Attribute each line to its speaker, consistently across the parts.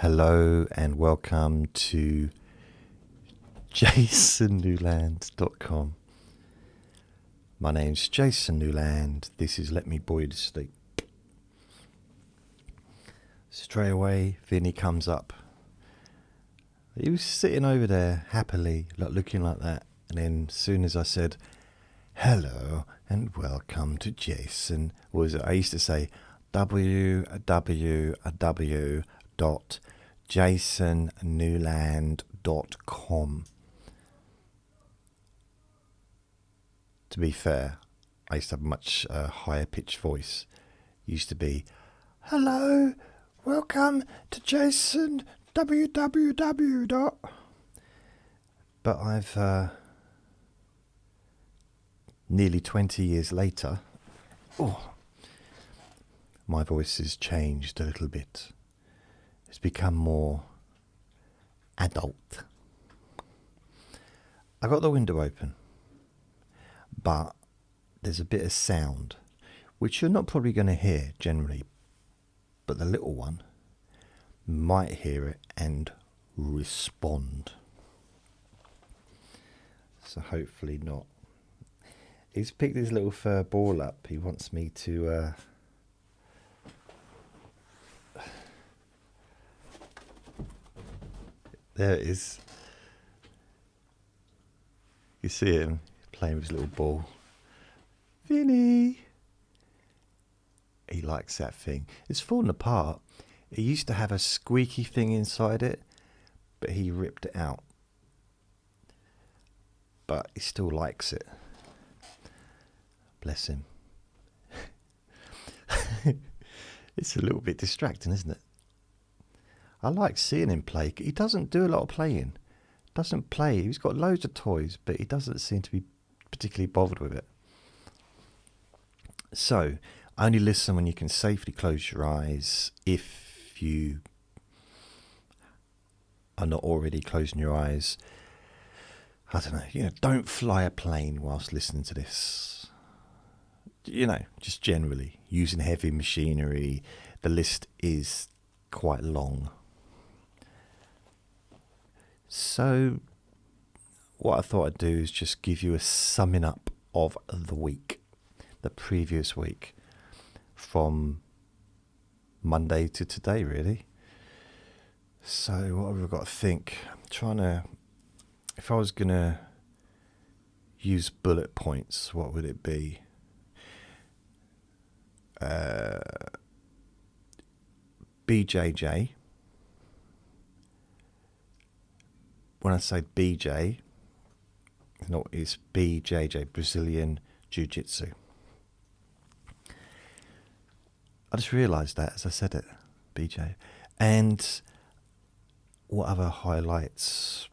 Speaker 1: Hello and welcome to jasonnewland.com. My name's Jason Newland. This is Let Me Bore You to Sleep. Straight away, Vinny comes up. He was sitting over there happily, like looking like that. And then as soon as I said, hello and welcome to Jason, I used to say www.jasonnewland.com. To be fair, I used to have a much higher pitched voice. It used to be, hello, welcome to Jason www. But I've nearly 20 years later, my voice has changed a little bit. It's become more adult. I got the window open, but there's a bit of sound, which you're not probably going to hear generally, but the little one might hear it and respond. So hopefully not. He's picked his little fur ball up. He wants me to there it is. You see him playing with his little ball. Vinny! He likes that thing. It's fallen apart. It used to have a squeaky thing inside it, but he ripped it out. But he still likes it. Bless him. It's a little bit distracting, isn't it? I like seeing him play. He doesn't do a lot of playing. Doesn't play. He's got loads of toys, but he doesn't seem to be particularly bothered with it. So, only listen when you can safely close your eyes. If you are not already closing your eyes, I don't know, don't fly a plane whilst listening to this. Just generally, using heavy machinery. The list is quite long. So, what I thought I'd do is just give you a summing up of the week, the previous week, from Monday to today, really. So, what have we got to think? If I was going to use bullet points, what would it be? BJJ. When I say BJ, it's BJJ, Brazilian Jiu-Jitsu. I just realised that as I said it, BJ. And what other highlights?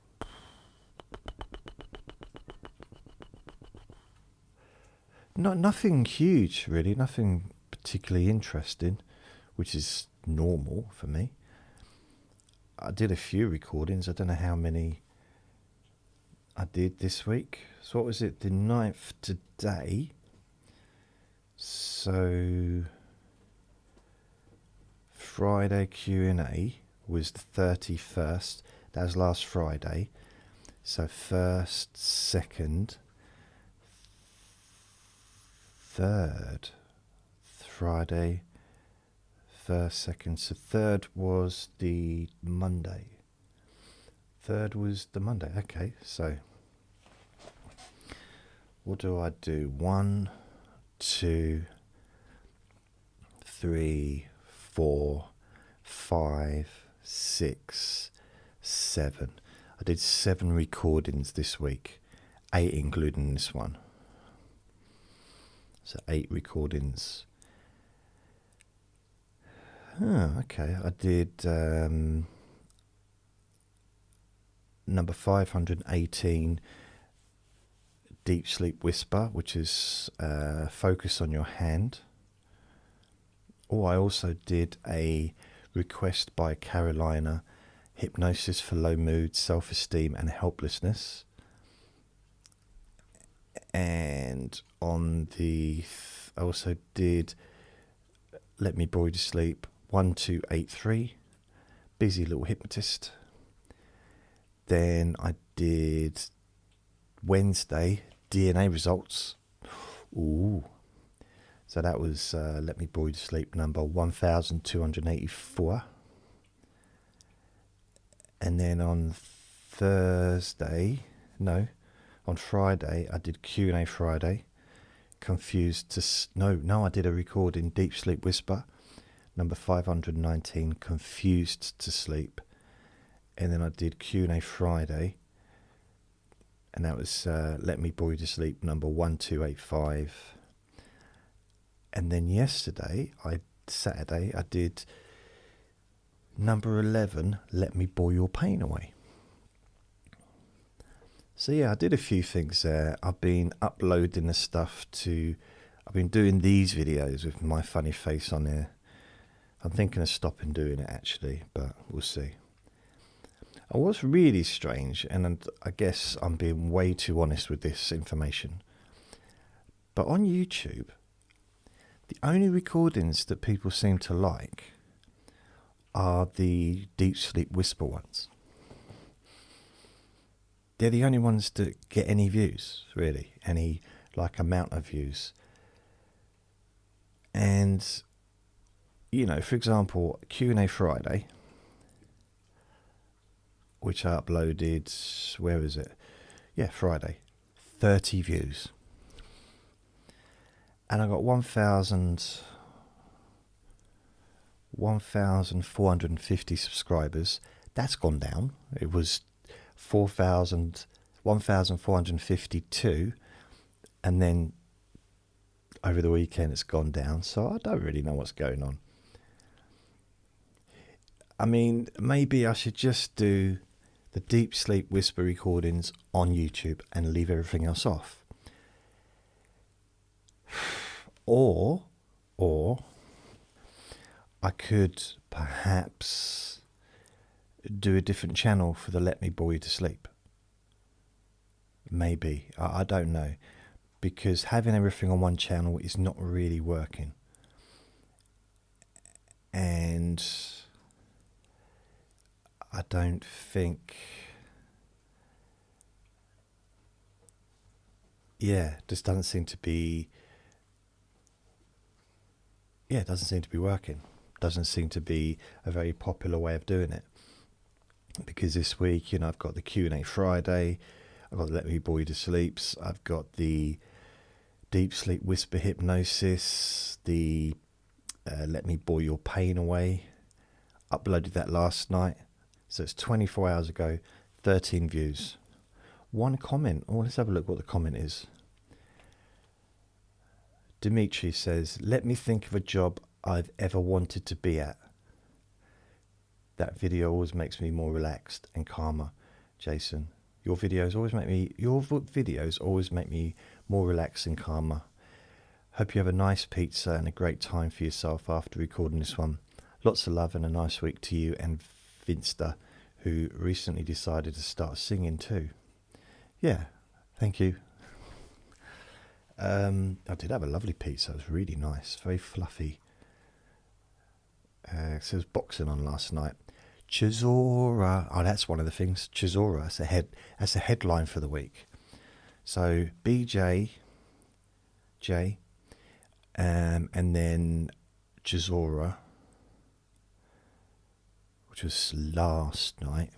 Speaker 1: Nothing huge, really. Nothing particularly interesting, which is normal for me. I did a few recordings. I don't know how many I did this week. So what was it? The 9th today. So Friday Q&A was the 31st. That was last Friday. So 1st, 2nd, 3rd. Friday. 1st, 2nd, so 3rd was the Monday. 3rd was the Monday. Okay, so what do I do? 1, 2, 3, 4, 5, 6, 7. I did 7 recordings this week, 8 including this one. So 8 recordings. Okay, I did number 518, Deep Sleep Whisper, which is focus on your hand. I also did a request by Carolina, Hypnosis for Low Mood, Self-Esteem and Helplessness. And I also did Let Me Bore You to Sleep, 1283, Busy little hypnotist. Then I did Wednesday, DNA results. Ooh. So that was Let Me Bore You to Sleep number 1284. And then on Friday, I did Q&A Friday. I did a recording, Deep Sleep Whisper, number 519, Confused to Sleep. And then I did Q&A Friday, and that was Let Me Bore You to Sleep, number 1285. And then Saturday, I did number 11, Let Me Bore Your Pain Away. So yeah, I did a few things there. I've been uploading the stuff I've been doing these videos with my funny face on there. I'm thinking of stopping doing it actually, but we'll see. And what's really strange, and I guess I'm being way too honest with this information, but on YouTube, the only recordings that people seem to like are the Deep Sleep Whisper ones. They're the only ones that get any views, really, any amount of views. And, for example, Q&A Friday, which I uploaded, where is it? Yeah, Friday, 30 views. And I got 1,450 subscribers. That's gone down. It was 1,452, and then over the weekend it's gone down. So I don't really know what's going on. I mean, maybe I should just do the Deep Sleep Whisper recordings on YouTube and leave everything else off. Or I could perhaps do a different channel for the Let Me Bore You to Sleep. Maybe. I don't know. Because having everything on one channel is not really working. And I don't think... this doesn't seem to be... it doesn't seem to be working. Doesn't seem to be a very popular way of doing it. Because this week, I've got the Q&A Friday, I've got the Let Me Bore You to Sleeps, I've got the Deep Sleep Whisper Hypnosis, the Let Me Bore Your Pain Away. Uploaded that last night, so it's 24 hours ago, 13 views. One comment. Let's have a look what the comment is. Dimitri says, let me think of a job I've ever wanted to be at. That video always makes me more relaxed and calmer. Jason, your videos always make me more relaxed and calmer. Hope you have a nice pizza and a great time for yourself after recording this one. Lots of love and a nice week to you and Vinsta, who recently decided to start singing too. Yeah, thank you. I did have a lovely pizza. It was really nice, very fluffy. So there was boxing on last night. Chisora. Oh, that's one of the things. Chisora. That's a headline for the week. So BJ, and then Chisora, which was last night.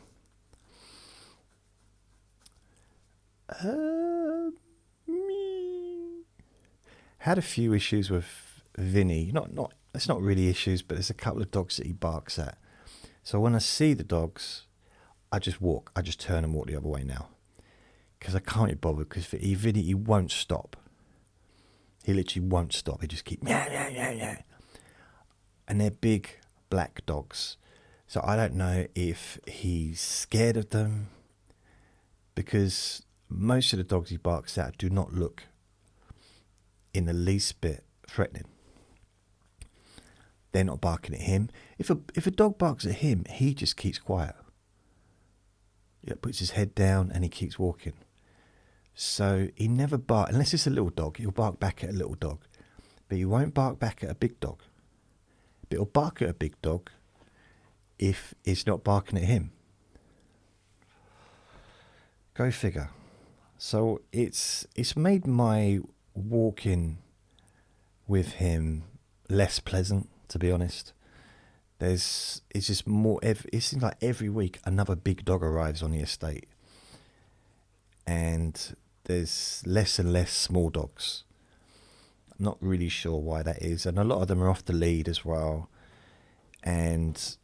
Speaker 1: Had a few issues with Vinny. It's not really issues, but there's a couple of dogs that he barks at. So when I see the dogs, I just walk. I just turn and walk the other way now. Because I can't be bothered, because Vinny, he won't stop. He literally won't stop. He just keeps meow, meow, meow, meow. And they're big black dogs. So I don't know if he's scared of them, because most of the dogs he barks at do not look in the least bit threatening. They're not barking at him. If a dog barks at him, he just keeps quiet. Puts his head down and he keeps walking. So he never barks, unless it's a little dog, he'll bark back at a little dog. But he won't bark back at a big dog. But he'll bark at a big dog if it's not barking at him. Go figure. So it's made my walking with him less pleasant, to be honest. It's just more. It seems like every week another big dog arrives on the estate, and there's less and less small dogs. I'm not really sure why that is, and a lot of them are off the lead as well. And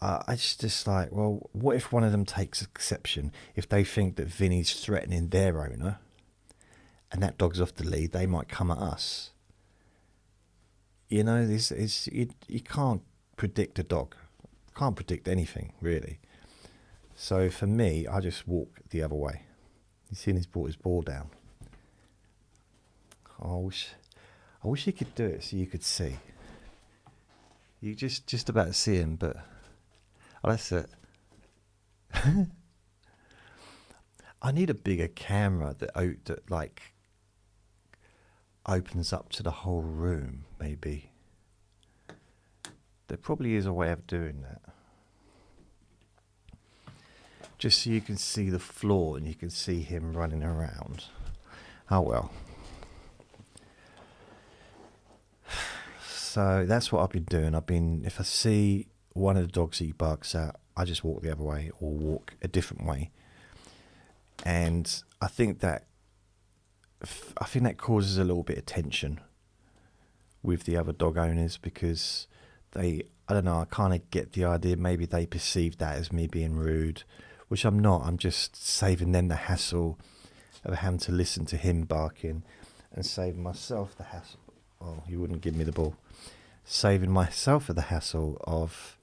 Speaker 1: I just like, well, what if one of them takes exception? If they think that Vinny's threatening their owner, and that dog's off the lead, they might come at us. You know, this is you can't predict a dog. Can't predict anything, really. So for me, I just walk the other way. You seen he's brought his ball down. Oh, I wish you could do it so you could see. You just about to see him, but that's it. I need a bigger camera that like opens up to the whole room, maybe. There probably is a way of doing that. Just so you can see the floor and you can see him running around. Oh well. So that's what I've been doing. If I see one of the dogs that he barks at, I just walk the other way or walk a different way. And I think that causes a little bit of tension with the other dog owners, because I don't know, I kind of get the idea maybe they perceive that as me being rude, which I'm not. I'm just saving them the hassle of having to listen to him barking and saving myself the hassle. Oh, he wouldn't give me the ball. Saving myself the hassle of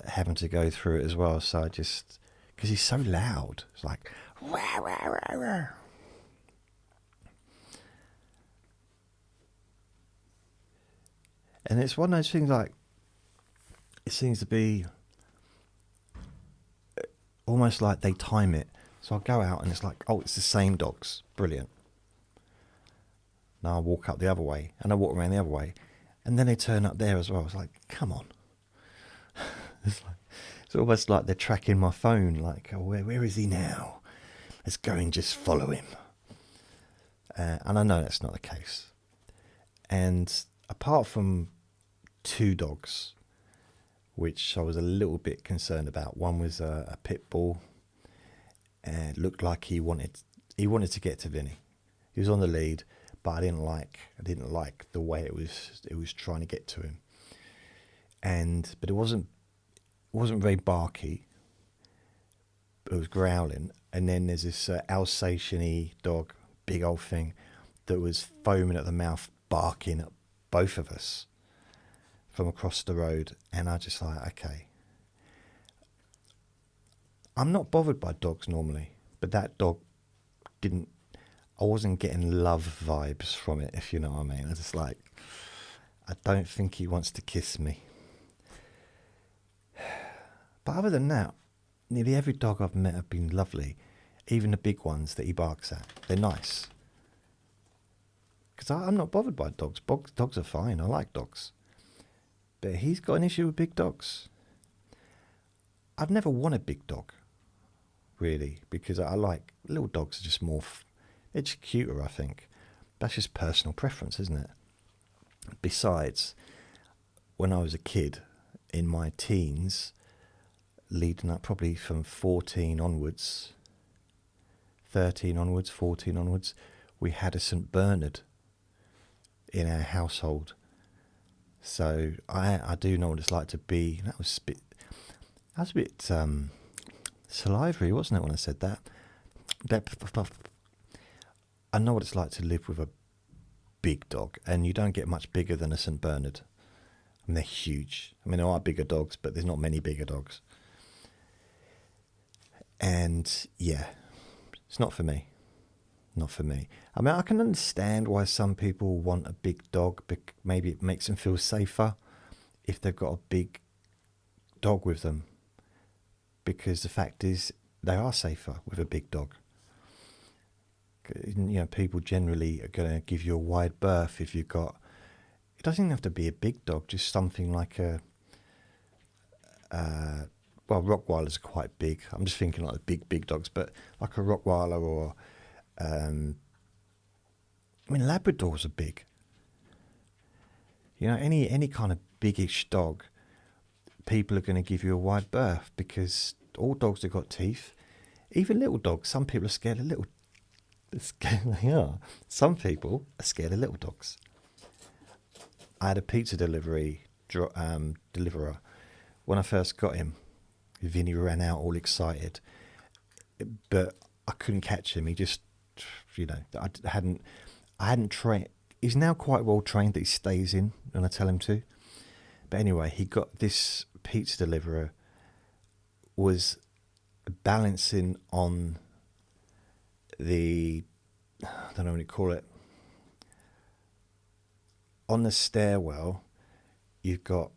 Speaker 1: having to go through it as well. So I just, because he's so loud, it's like, rah, rah, rah, rah. And it's one of those things, like, it seems to be almost like they time it. So I'll go out and it's like, oh, it's the same dogs. Brilliant. Now I walk up the other way, and I walk around the other way, and then they turn up there as well. It's like, come on. It's almost like they're tracking my phone, like, oh, where is he now? Let's go and just follow him. And I know that's not the case. And apart from 2 dogs, which I was a little bit concerned about. One was a pit bull, and it looked like he wanted to get to Vinny. He was on the lead, but I didn't like the way it was trying to get to him. But it wasn't very barky. It was growling, and then there's this Alsatian-y dog, big old thing, that was foaming at the mouth, barking at both of us from across the road. And I just like, okay, I'm not bothered by dogs normally, but that dog I wasn't getting love vibes from it, if you know what I mean. I was just like, I don't think he wants to kiss me. But other than that, nearly every dog I've met have been lovely. Even the big ones that he barks at, they're nice. Because I'm not bothered by dogs. Dogs are fine. I like dogs. But he's got an issue with big dogs. I've never wanted a big dog, really, because I like little dogs. Are just more, they're just cuter, I think. That's just personal preference, isn't it? Besides, when I was a kid, in my teens, leading up probably from 14 onwards, 13 onwards, 14 onwards, we had a St. Bernard in our household. So I do know what it's like to be. That was a bit salivary, wasn't it, when I said that? I know what it's like to live with a big dog, and you don't get much bigger than a St. Bernard. I mean, they're huge. I mean, there are bigger dogs, but there's not many bigger dogs. And yeah, it's not for me. Not for me. I mean, I can understand why some people want a big dog. Maybe it makes them feel safer if they've got a big dog with them. Because the fact is, they are safer with a big dog. You know, people generally are going to give you a wide berth if you've got it doesn't even have to be a big dog, just something like well, Rottweilers are quite big. I'm just thinking like the big dogs, but like a Rottweiler or, I mean, Labradors are big. You know, any kind of biggish dog, people are going to give you a wide berth, because all dogs have got teeth. Even little dogs. Some people are scared of little. They are. Some people are scared of little dogs. I had a pizza deliverer when I first got him. Vinny ran out all excited, but I couldn't catch him. He just, I hadn't trained. He's now quite well trained that he stays in when I tell him to. But anyway, he got this pizza deliverer was balancing on the, I don't know what you call it, on the stairwell. You've got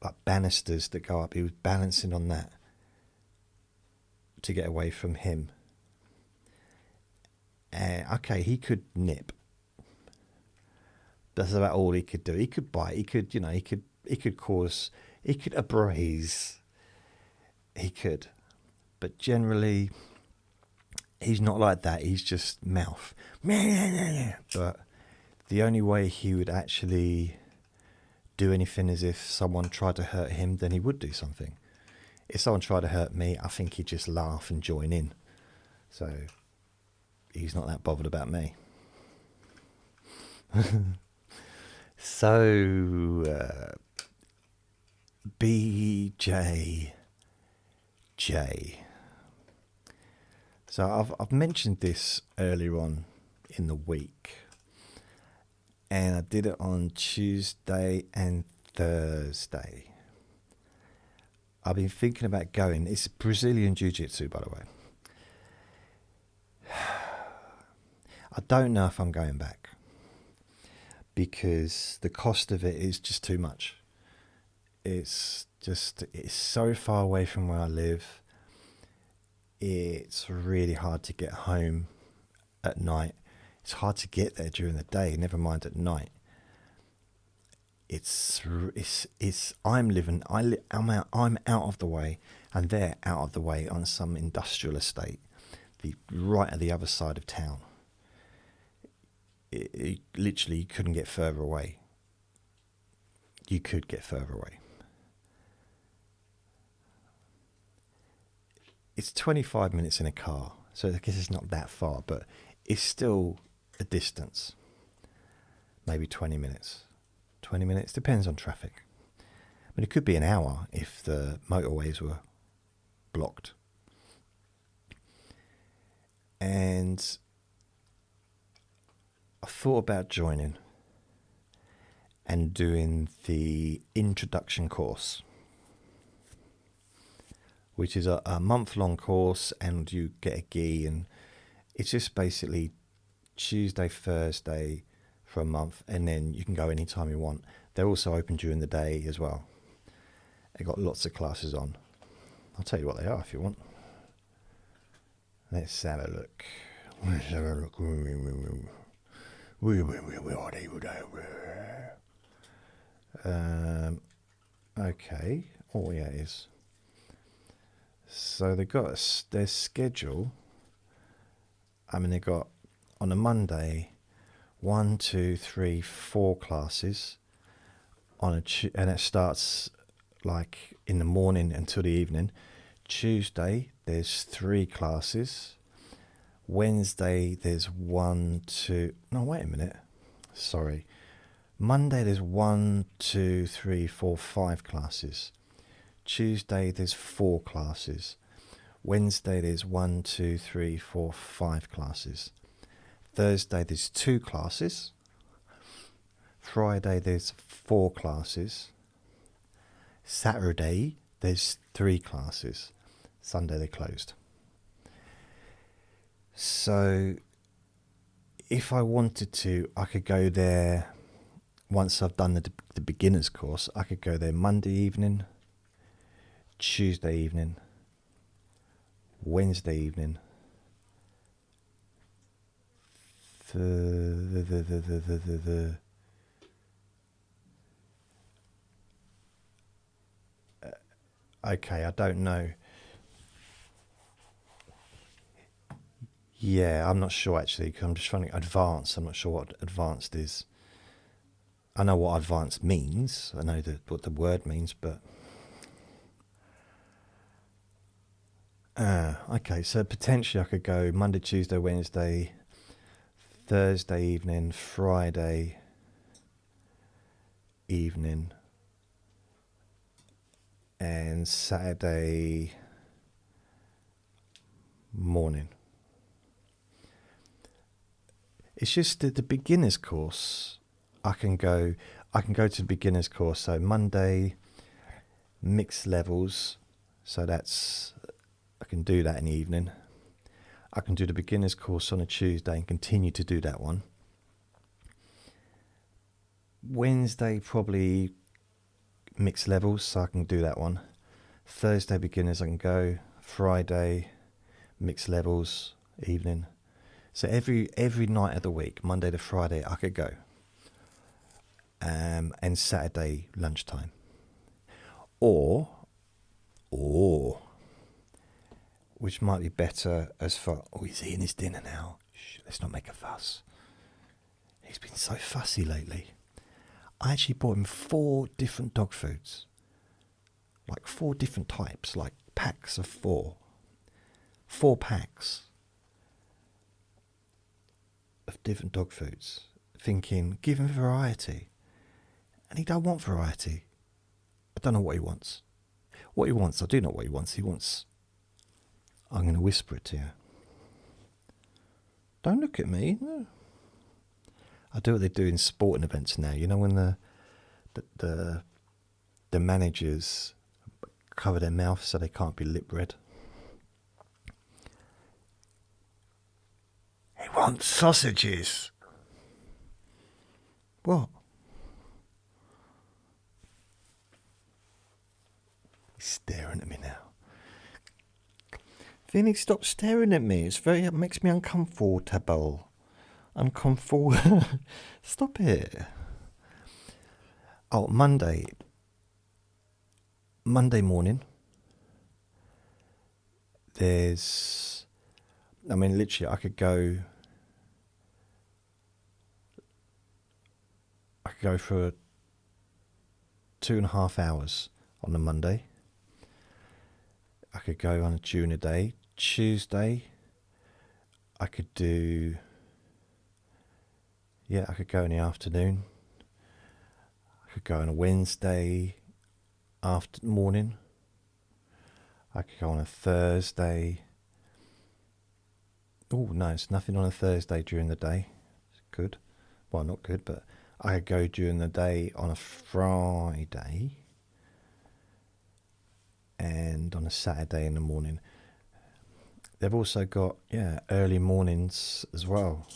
Speaker 1: like banisters that go up. He was balancing on that to get away from him. Okay, he could nip. That's about all he could do. He could bite. He could, he could abrase. He could. But generally, he's not like that. He's just mouth. But the only way he would actually do anything is if someone tried to hurt him, then he would do something. If someone tried to hurt me, I think he'd just laugh and join in. So he's not that bothered about me. So BJJ. So I've mentioned this earlier on in the week, and I did it on Tuesday and Thursday. I've been thinking about going. It's Brazilian Jiu-Jitsu, by the way. I don't know if I'm going back, because the cost of it is just too much. It's so far away from where I live. It's really hard to get home at night. It's hard to get there during the day, never mind at night. I'm out of the way, and they're out of the way on some industrial estate, right at the other side of town. It literally, you couldn't get further away. You could get further away. It's 25 minutes in a car, so I guess it's not that far, but it's still a distance. Maybe 20 minutes. 20 minutes, depends on traffic. But it could be an hour if the motorways were blocked. And I thought about joining and doing the introduction course, which is a month-long course, and you get a gi, and it's just basically Tuesday, Thursday for a month, and then you can go anytime you want. They're also open during the day as well. They've got lots of classes on. I'll tell you what they are if you want. Let's have a look. Okay. Oh, yeah, it is. So they got their schedule. I mean, they got on a Monday 1, 2, 3, 4 classes and it starts like in the morning until the evening. Tuesday there's 3 classes. Wednesday there's 1, 2. No, wait a minute. Sorry. Monday there's 1, 2, 3, 4, 5 classes. Tuesday there's 4 classes. Wednesday there's 1, 2, 3, 4, 5 classes. Thursday there's 2 classes. Friday there's 4 classes. Saturday there's 3 classes. Sunday they're closed. So if I wanted to, I could go there once I've done the beginner's course. I could go there Monday evening, Tuesday evening, Wednesday evening, Okay, I don't know. Yeah, I'm not sure actually, because I'm just trying to advanced. I'm not sure what advanced is. I know what advanced means. I know what the word means, but okay. So potentially I could go Monday, Tuesday, Wednesday, Thursday evening, Friday evening, and Saturday morning. It's just that the beginners course. I can go to the beginners course. So Monday, mixed levels. So I can do that in the evening. I can do the beginners course on a Tuesday and continue to do that one. Wednesday probably mixed levels, so I can do that one. Thursday beginners I can go. Friday mixed levels evening. So every night of the week, Monday to Friday, I could go. And Saturday lunchtime. Or, which might be better as far... Oh, he's eating his dinner now. Shh, let's not make a fuss. He's been so fussy lately. I actually bought him 4 different dog foods. Like 4 different types, like packs of 4. 4 packs of different dog foods. Thinking, give him variety. And he don't want variety. I don't know what he wants. What he wants, I do know what he wants. He wants... I'm going to whisper it to you. Don't look at me. No. I do what they do in sporting events now. You know when the managers cover their mouth so they can't be lip read. He wants sausages. What? He's staring at me now. Vinny, stop staring at me. It makes me uncomfortable. Stop it. Oh, Monday morning. Literally, I could go for 2.5 hours on a Monday. I could go on during the day. Tuesday, I could do... Yeah, I could go in the afternoon. I could go on a Wednesday morning. I could go on a Thursday. Oh, no, it's nothing on a Thursday during the day. It's good. Well, not good, but I could go during the day on a Friday and on a Saturday in the morning. They've also got, early mornings as well.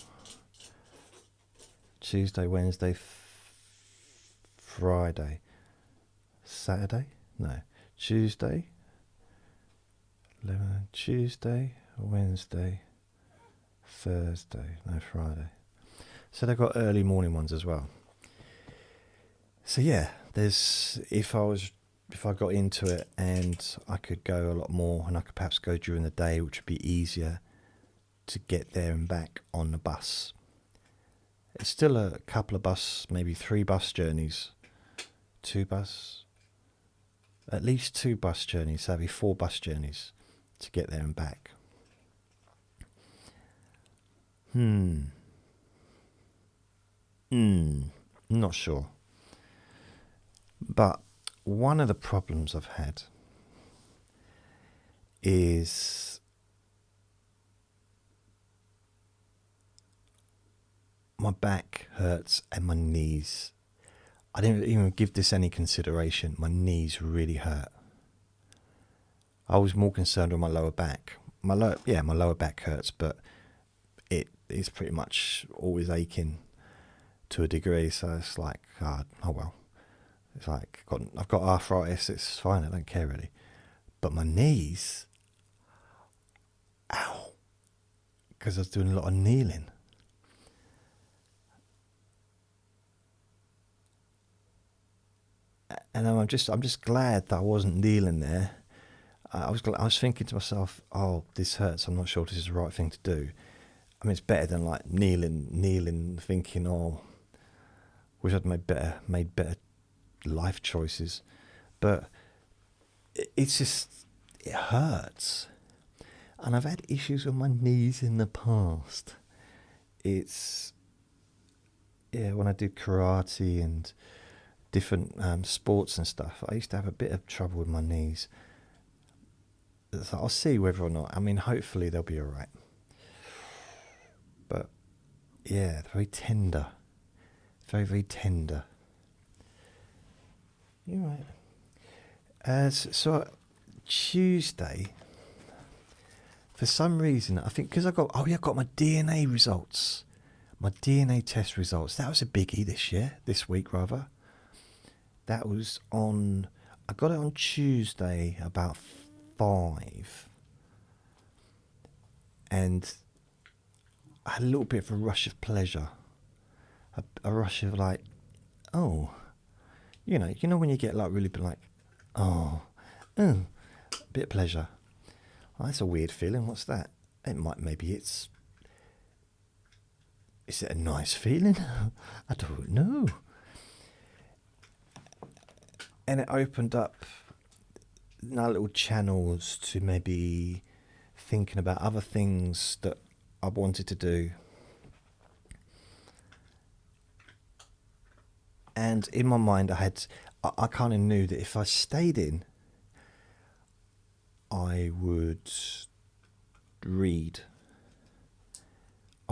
Speaker 1: Tuesday, Wednesday, Friday, Saturday? No. Tuesday, Wednesday, Thursday, no, Friday. So they've got early morning ones as well. So yeah, if I got into it and I could go a lot more and I could perhaps go during the day, which would be easier to get there and back on the bus. It's still a couple of maybe 3 bus journeys. At least 2 bus journeys, so that'd be 4 bus journeys to get there and back. Not sure. But one of the problems I've had is my back hurts and my knees. I didn't even give this any consideration. My knees really hurt. I was more concerned with my lower back. My lower back hurts, but it is pretty much always aching to a degree. So it's like, oh well. It's like I've got arthritis. It's fine. I don't care really. But my knees, ow, because I was doing a lot of kneeling. And I'm just glad that I wasn't kneeling there. I was thinking to myself, oh, this hurts. I'm not sure this is the right thing to do. I mean, it's better than like kneeling, thinking, oh, wish I'd made better life choices. But it's just, it hurts. And I've had issues with my knees in the past. It's, yeah, when I did karate and different sports and stuff, I used to have a bit of trouble with my knees. So I'll see whether or not, I mean, hopefully they'll be all right. But, yeah, very tender. Very, very tender. You're right. So Tuesday, for some reason, I think because I got my DNA results. My DNA test results. That was a biggie this week rather. That was I got it on Tuesday about 5. And I had a little bit of a rush of pleasure. A rush of like, oh, you know when you get like really like, a bit of pleasure. Well, that's a weird feeling. What's that? Is it a nice feeling? I don't know. And it opened up little channels to maybe thinking about other things that I wanted to do. And in my mind, I kind of knew that if I stayed in, I would read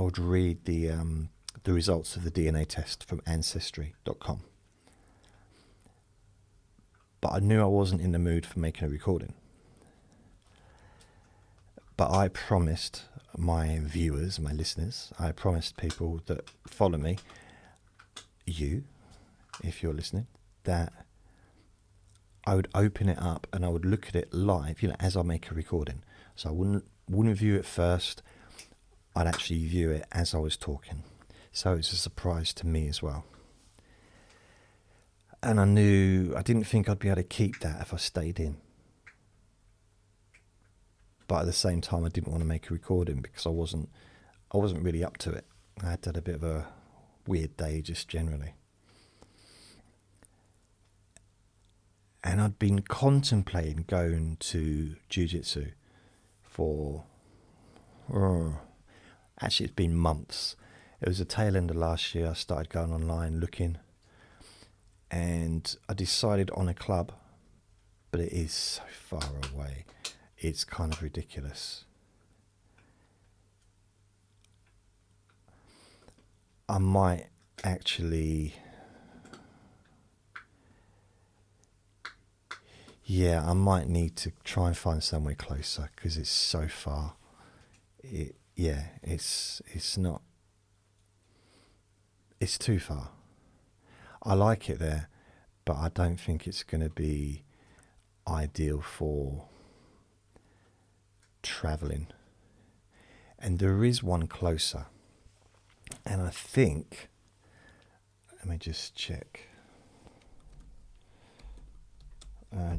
Speaker 1: the results of the DNA test from Ancestry.com. But I knew I wasn't in the mood for making a recording. But I promised my viewers, my listeners, I promised people that follow me, you, if you're listening, that I would open it up and I would look at it live, as I make a recording. So I wouldn't view it first. I'd actually view it as I was talking. So it's a surprise to me as well. And I didn't think I'd be able to keep that if I stayed in. But at the same time, I didn't want to make a recording because I wasn't really up to it. I had a bit of a weird day just generally. And I'd been contemplating going to jiu-jitsu for, actually it's been months. It was the tail end of last year. I started going online looking. And I decided on a club, but it is so far away. It's kind of ridiculous. I might actually... Yeah, I might need to try and find somewhere closer because it's so far. It's not... It's too far. I like it there, but I don't think it's going to be ideal for travelling. And there is one closer. And I think, let me just check. I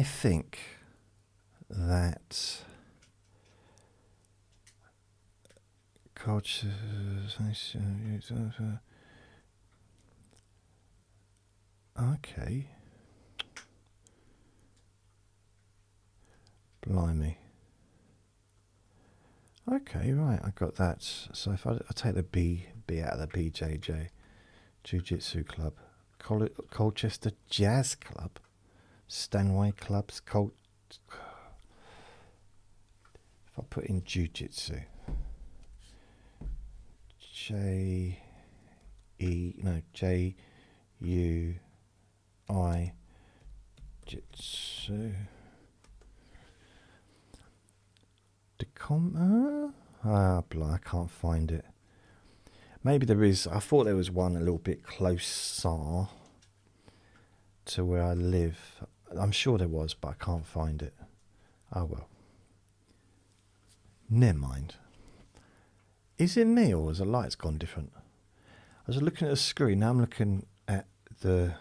Speaker 1: think that culture. Okay. Blimey. Okay, right, I got that. So if I take the B out of the BJJ, Jiu-Jitsu Club, Colchester Jazz Club, Stanway Clubs, if I put in Jiu-Jitsu, J-U-I Jitsu. I can't find it. Maybe there is. I thought there was one a little bit closer to where I live. I'm sure there was, but I can't find it. Oh well. Never mind. Is it me or has the lights gone different? I was looking at the screen, now I'm looking at the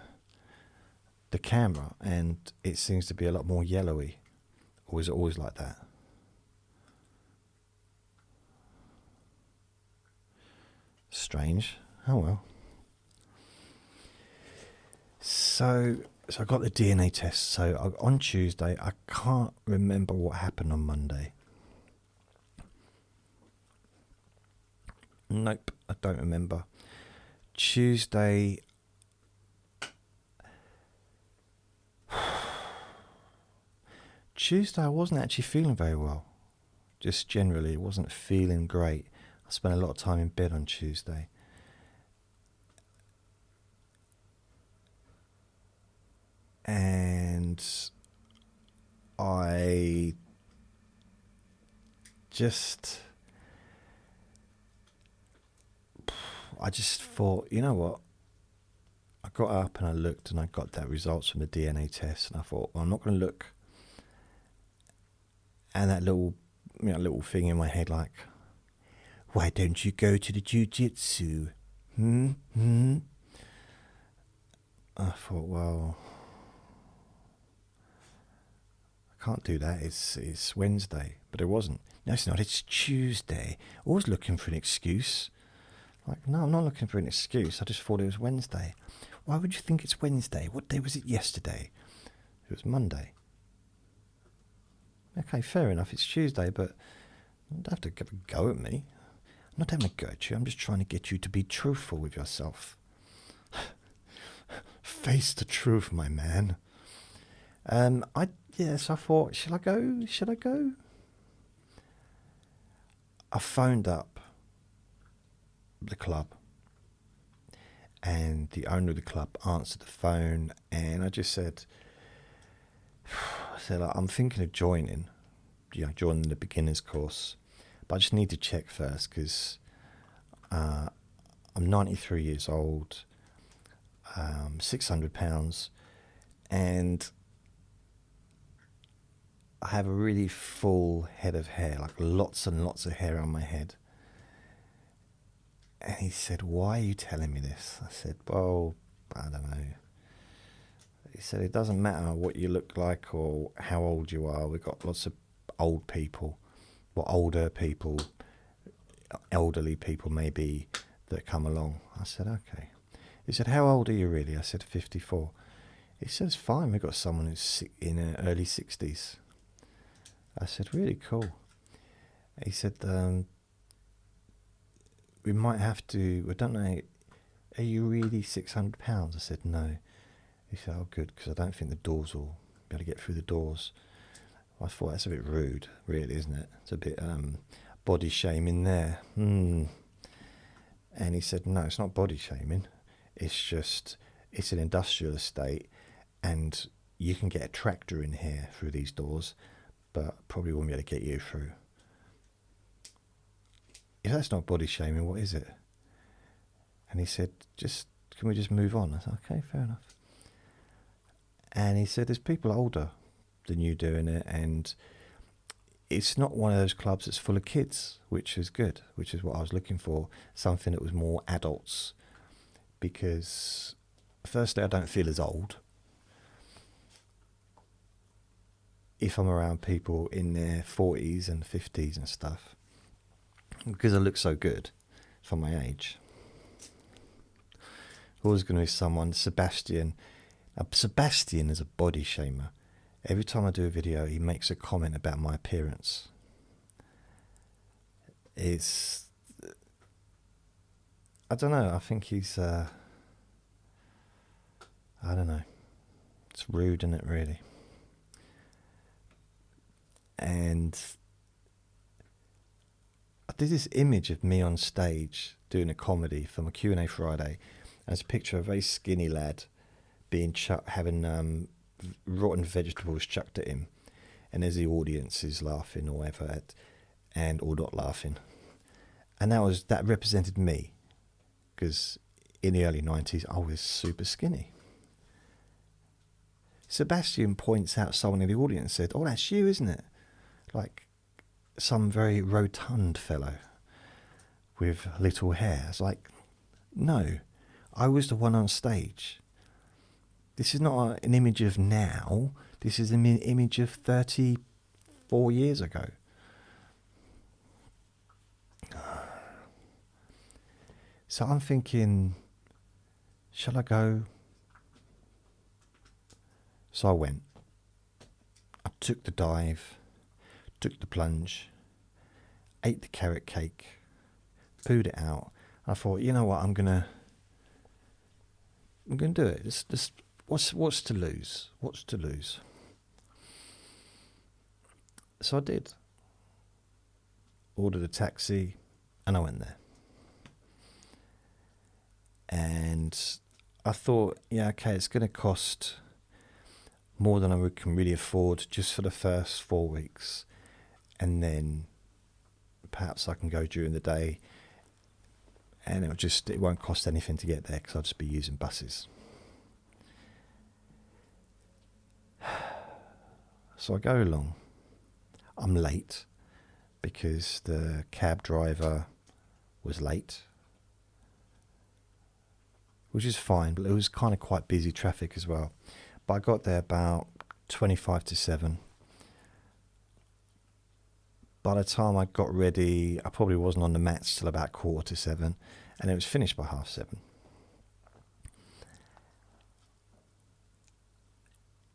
Speaker 1: camera and it seems to be a lot more yellowy. Or is it always like that? Strange. Oh well. So I got the DNA test. So on Tuesday, I can't remember what happened on Monday. Nope, I don't remember. Tuesday, I wasn't actually feeling very well. Just generally, wasn't feeling great. I spent a lot of time in bed on Tuesday. And I just thought, you know what? I got up and I looked and I got that results from the DNA test, and I thought, well, I'm not going to look. And that little thing in my head, like, why don't you go to the jiu-jitsu? I thought, well, I can't do that. It's Wednesday, but it wasn't. No, it's not. It's Tuesday. Always looking for an excuse. Like, no, I'm not looking for an excuse. I just thought it was Wednesday. Why would you think it's Wednesday? What day was it yesterday? It was Monday. Okay, fair enough. It's Tuesday, but you don't have to have a go at me. I'm not having a go at you. I'm just trying to get you to be truthful with yourself. Face the truth, my man. So I thought, should I go? I phoned up the club, and the owner of the club answered the phone, and I just said, I'm thinking of joining the beginners course, but I just need to check first because I'm 93 years old, £600, and I have a really full head of hair, like lots and lots of hair on my head. And he said, why are you telling me this? I said, well, I don't know. He said, it doesn't matter what you look like or how old you are. We've got lots of old people, older people, elderly people maybe, that come along. I said, okay. He said, how old are you really? I said, 54. He said, it's fine. We've got someone who's in her early 60s. I said, really cool. He said, we might have to, I don't know, are you really £600? I said, no. He said, oh, good, because I don't think the doors will be able to get through the doors. I thought, that's a bit rude, really, isn't it? It's a bit body shaming there. And he said, no, it's not body shaming. It's an industrial estate, and you can get a tractor in here through these doors, but probably won't be able to get you through. If that's not body shaming, what is it? And he said, can we just move on? I said, okay, fair enough. And he said, there's people older than you doing it, and it's not one of those clubs that's full of kids, which is good, which is what I was looking for, something that was more adults, because firstly, I don't feel as old if I'm around people in their 40s and 50s and stuff, because I look so good for my age. Always going to be someone, Sebastian is a body shamer. Every time I do a video, he makes a comment about my appearance. I don't know, I think he's, I don't know. It's rude, isn't it, really? And I did this image of me on stage doing a comedy for my Q&A Friday. And it's a picture of a very skinny lad having rotten vegetables chucked at him, and as the audience is laughing or whatever, or not laughing, and that represented me, because in the early 90s I was super skinny. Sebastian points out someone in the audience said, oh, that's you, isn't it? Like some very rotund fellow with little hair. It's like, no, I was the one on stage. This is not an image of now. This is an image of 34 years ago. So I'm thinking, shall I go? So I went. I took the dive, took the plunge, ate the carrot cake, pooed it out. I thought, you know what, I'm gonna do it. It's what's to lose? What's to lose? So I did. Ordered a taxi, and I went there. And I thought, yeah, okay, it's going to cost more than I can really afford just for the first 4 weeks. And then perhaps I can go during the day, and it won't cost anything to get there because I'll just be using buses. So I go along. I'm late because the cab driver was late, which is fine, but it was kind of quite busy traffic as well. But I got there about 25 to 7. By the time I got ready, I probably wasn't on the mats till about 6:45, and it was finished by 7:30.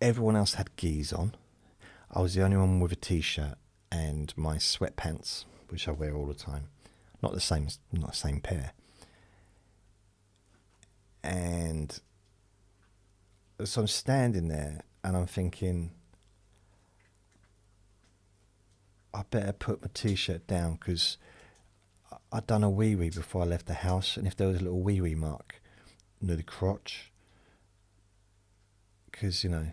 Speaker 1: Everyone else had gis on. I was the only one with a t-shirt and my sweatpants, which I wear all the time. Not the same pair. And so I'm standing there and I'm thinking, I better put my t-shirt down because I'd done a wee-wee before I left the house, and if there was a little wee-wee mark near the crotch, because, a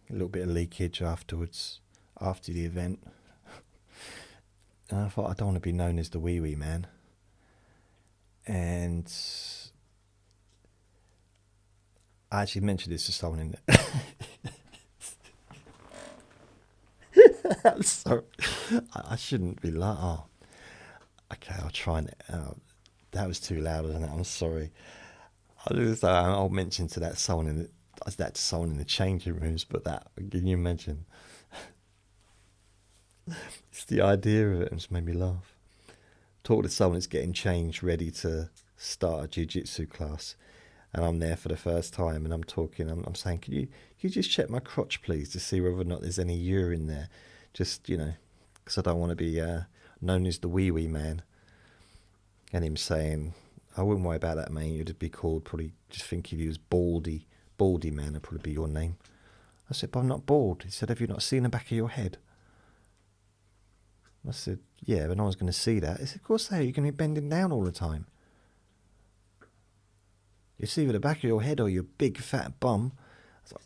Speaker 1: little bit of leakage afterwards, after the event. And I thought, I don't want to be known as the wee-wee man. And I actually mentioned this to someone in there. I'm sorry. I shouldn't be like, oh, okay, I'll try and, that was too loud, wasn't it? I'm sorry. I'll mention to that someone in the changing rooms, but can you imagine? It's the idea of it just made me laugh. Talk to someone that's getting changed, ready to start a jiu-jitsu class, and I'm there for the first time, and I'm talking. I'm saying, can you just check my crotch, please, to see whether or not there's any urine there, just because I don't want to be known as the wee-wee man. And him saying, I wouldn't worry about that, mate. You'd be called, probably just think if you was baldy man, would probably be your name. I said, but I'm not bald. He said, have you not seen the back of your head? I said, yeah, but no one's going to see that. He said, of course they are. You're going to be bending down all the time. It's either the back of your head or your big fat bum. I thought,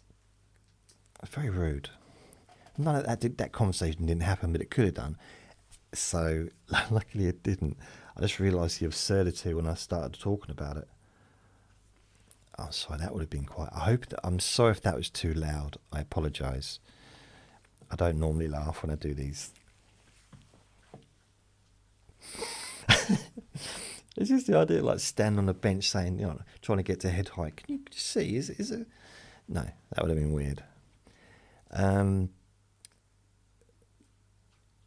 Speaker 1: that's very rude. None of that conversation didn't happen, but it could have done. So luckily it didn't. I just realised the absurdity when I started talking about it. Oh, sorry, that would have been quite... I'm sorry if that was too loud. I apologise. I don't normally laugh when I do these. It's just the idea, like standing on a bench saying, trying to get to head height. Can you see? Is it? No, that would have been weird.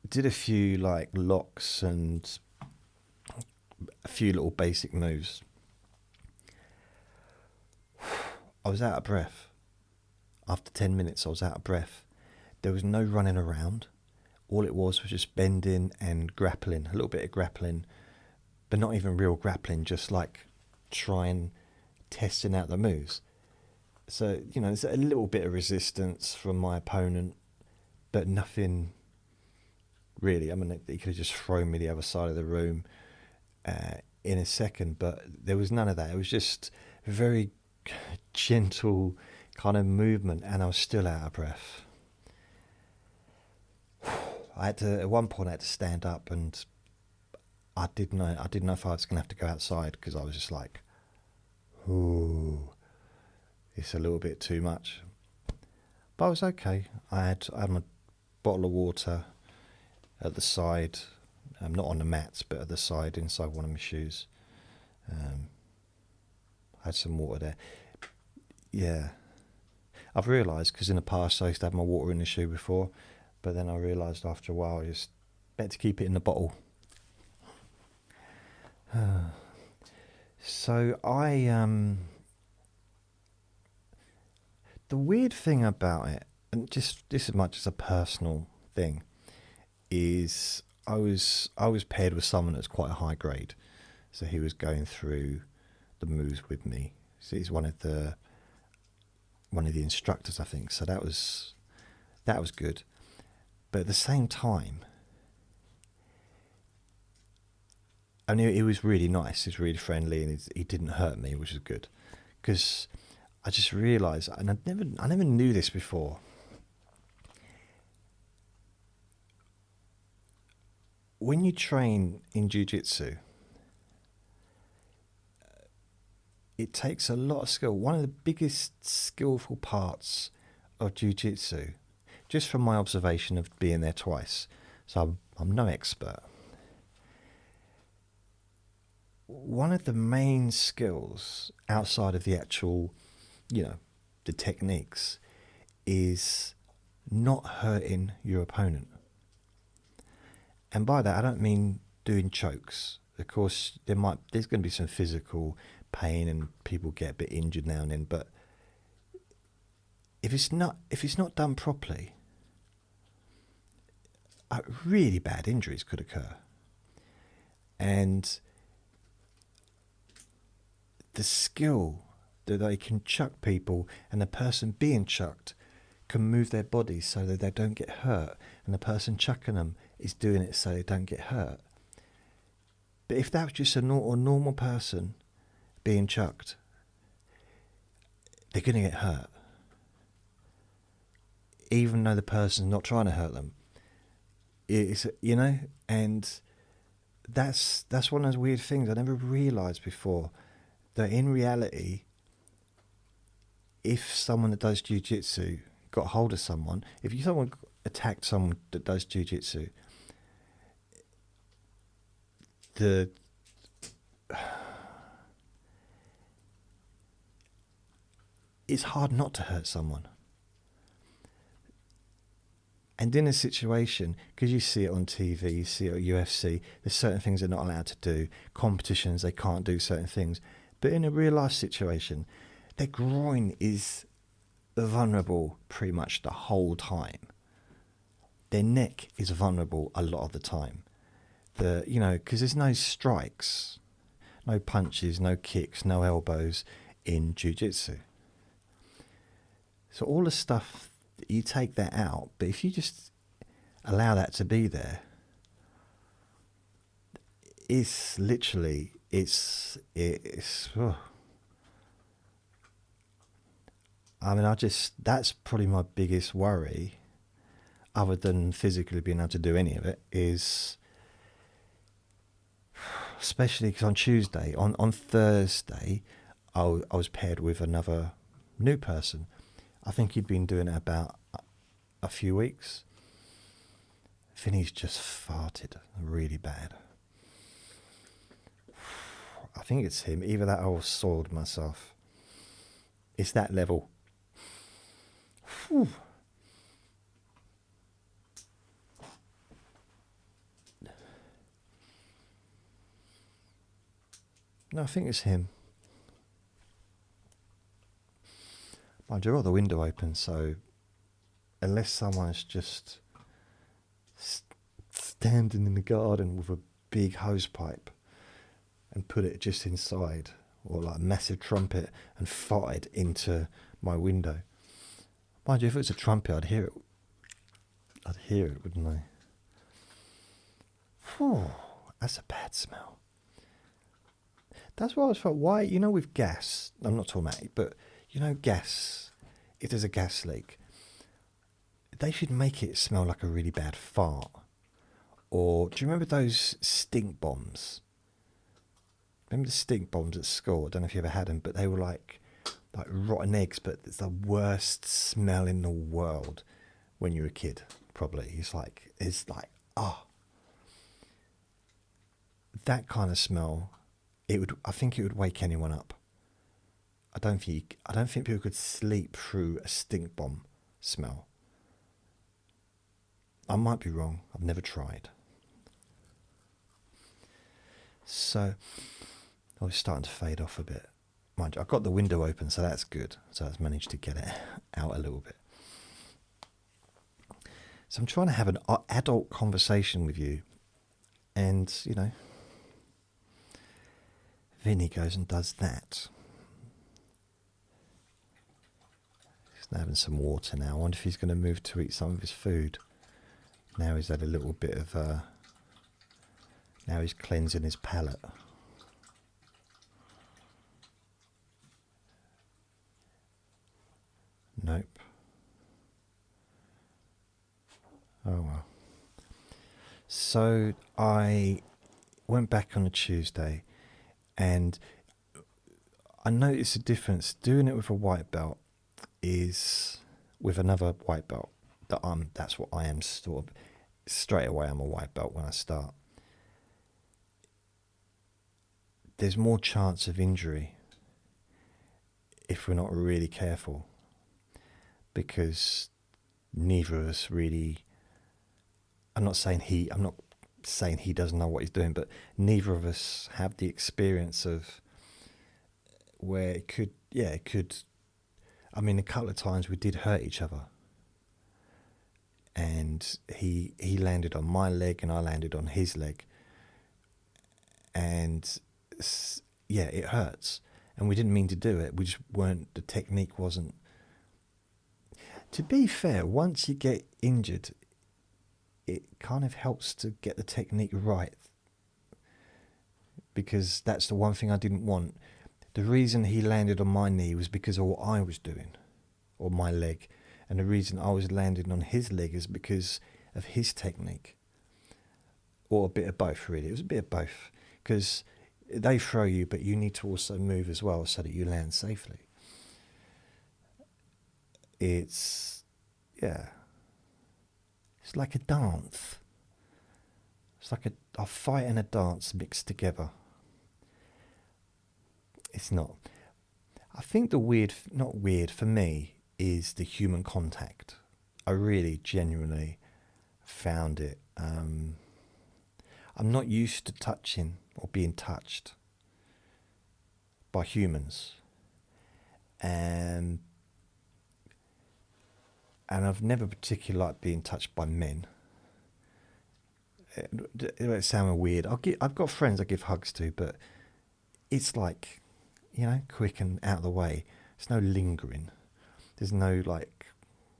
Speaker 1: Did a few locks and a few little basic moves. I was out of breath. After 10 minutes, I was out of breath. There was no running around. All it was just bending and grappling, a little bit of grappling, but not even real grappling, just testing out the moves. So, there's a little bit of resistance from my opponent, but nothing really. I mean, he could have just thrown me the other side of the room in a second, but there was none of that. It was just very gentle kind of movement, and I was still out of breath. At one point I had to stand up, and I didn't know if I was going to have to go outside, because I was just like, ooh, it's a little bit too much. But I was okay. I had my bottle of water at the side, not on the mats, but at the side, inside one of my shoes. Had some water there. Yeah. I've realised, because in the past I used to have my water in the shoe before, but then I realised after a while it's better to keep it in the bottle. So the weird thing about it, and just this as much as a personal thing, is I was paired with someone that's quite a high grade, so he was going through the moves with me. So he's one of the instructors, I think. So that was good. But at the same time, I mean, he was really nice. He was really friendly, and he didn't hurt me, which was good. Because I just realised, and I never knew this before. When you train in jiu-jitsu, it takes a lot of skill. One of the biggest skillful parts of jiu-jitsu, just from my observation of being there twice, so I'm no expert. One of the main skills outside of the actual, the techniques, is not hurting your opponent. And by that, I don't mean doing chokes. Of course, there's going to be some physical pain and people get a bit injured now and then, but if it's not done properly, really bad injuries could occur. And the skill that they can chuck people, and the person being chucked can move their body so that they don't get hurt, and the person chucking them is doing it so they don't get hurt. But if that was just a normal person being chucked, they're going to get hurt, even though the person's not trying to hurt them. It's, and that's one of those weird things I never realised before, that in reality, if someone that does jiu-jitsu got hold of someone, if someone attacked someone that does jiu-jitsu, it's hard not to hurt someone. And in a situation, because you see it on TV, you see it at UFC, there's certain things they're not allowed to do, competitions, they can't do certain things. But in a real life situation, their groin is vulnerable pretty much the whole time. Their neck is vulnerable a lot of the time. Because there's no strikes, no punches, no kicks, no elbows in jiu-jitsu. So all the stuff, you take that out, but if you just allow that to be there, it's literally, I mean, that's probably my biggest worry, other than physically being able to do any of it, is, especially because on Tuesday, on Thursday, I was paired with another new person. I think he'd been doing it about a few weeks. I think he's just farted really bad. I think it's him. Either that or soiled myself. It's that level. Whew. No, I think it's him. Mind you, I've got the window open, so unless someone's just standing in the garden with a big hose pipe and put it just inside, or like a massive trumpet and farted into my window. Mind you, if it was a trumpet, I'd hear it. I'd hear it, wouldn't I? Whew, that's a bad smell. That's what I was thought. Why, with gas, I'm not talking about it, but gas, if there's a gas leak, they should make it smell like a really bad fart. Or, do you remember those stink bombs? Remember the stink bombs at school? I don't know if you ever had them, but they were like rotten eggs, but it's the worst smell in the world when you're a kid, probably. It's like, that kind of smell, I think it would wake anyone up. I don't think people could sleep through a stink bomb smell. I might be wrong. I've never tried. So, it's starting to fade off a bit. Mind you, I've got the window open, so that's good. So I've managed to get it out a little bit. So I'm trying to have an adult conversation with you. And, Vinny goes and does that. He's having some water now. I wonder if he's going to move to eat some of his food. Now he's had a little bit of... now he's cleansing his palate. Nope. Oh well. So I went back on a Tuesday and I noticed a difference. Doing it with a white belt is with another white belt. That's what I am sort of. Straight away I'm a white belt when I start. There's more chance of injury if we're not really careful. Because neither of us really... I'm not saying he doesn't know what he's doing, but neither of us have the experience of where it could. I mean, a couple of times we did hurt each other, and he landed on my leg and I landed on his leg, and it hurts, and we didn't mean to do it. We just weren't. The technique wasn't. To be fair, once you get injured, it kind of helps to get the technique right, because that's the one thing I didn't want. The reason he landed on my knee was because of what I was doing, or my leg, and the reason I was landing on his leg is because of his technique, or a bit of both, really. It was a bit of both, because they throw you, but you need to also move as well so that you land safely. It's like a dance. It's like a fight and a dance mixed together. It's not. I think not weird for me, is the human contact. I really genuinely found it. I'm not used to touching or being touched by humans. And I've never particularly liked being touched by men. It might sound weird. I've got friends I give hugs to, but it's like, quick and out of the way. There's no lingering. There's no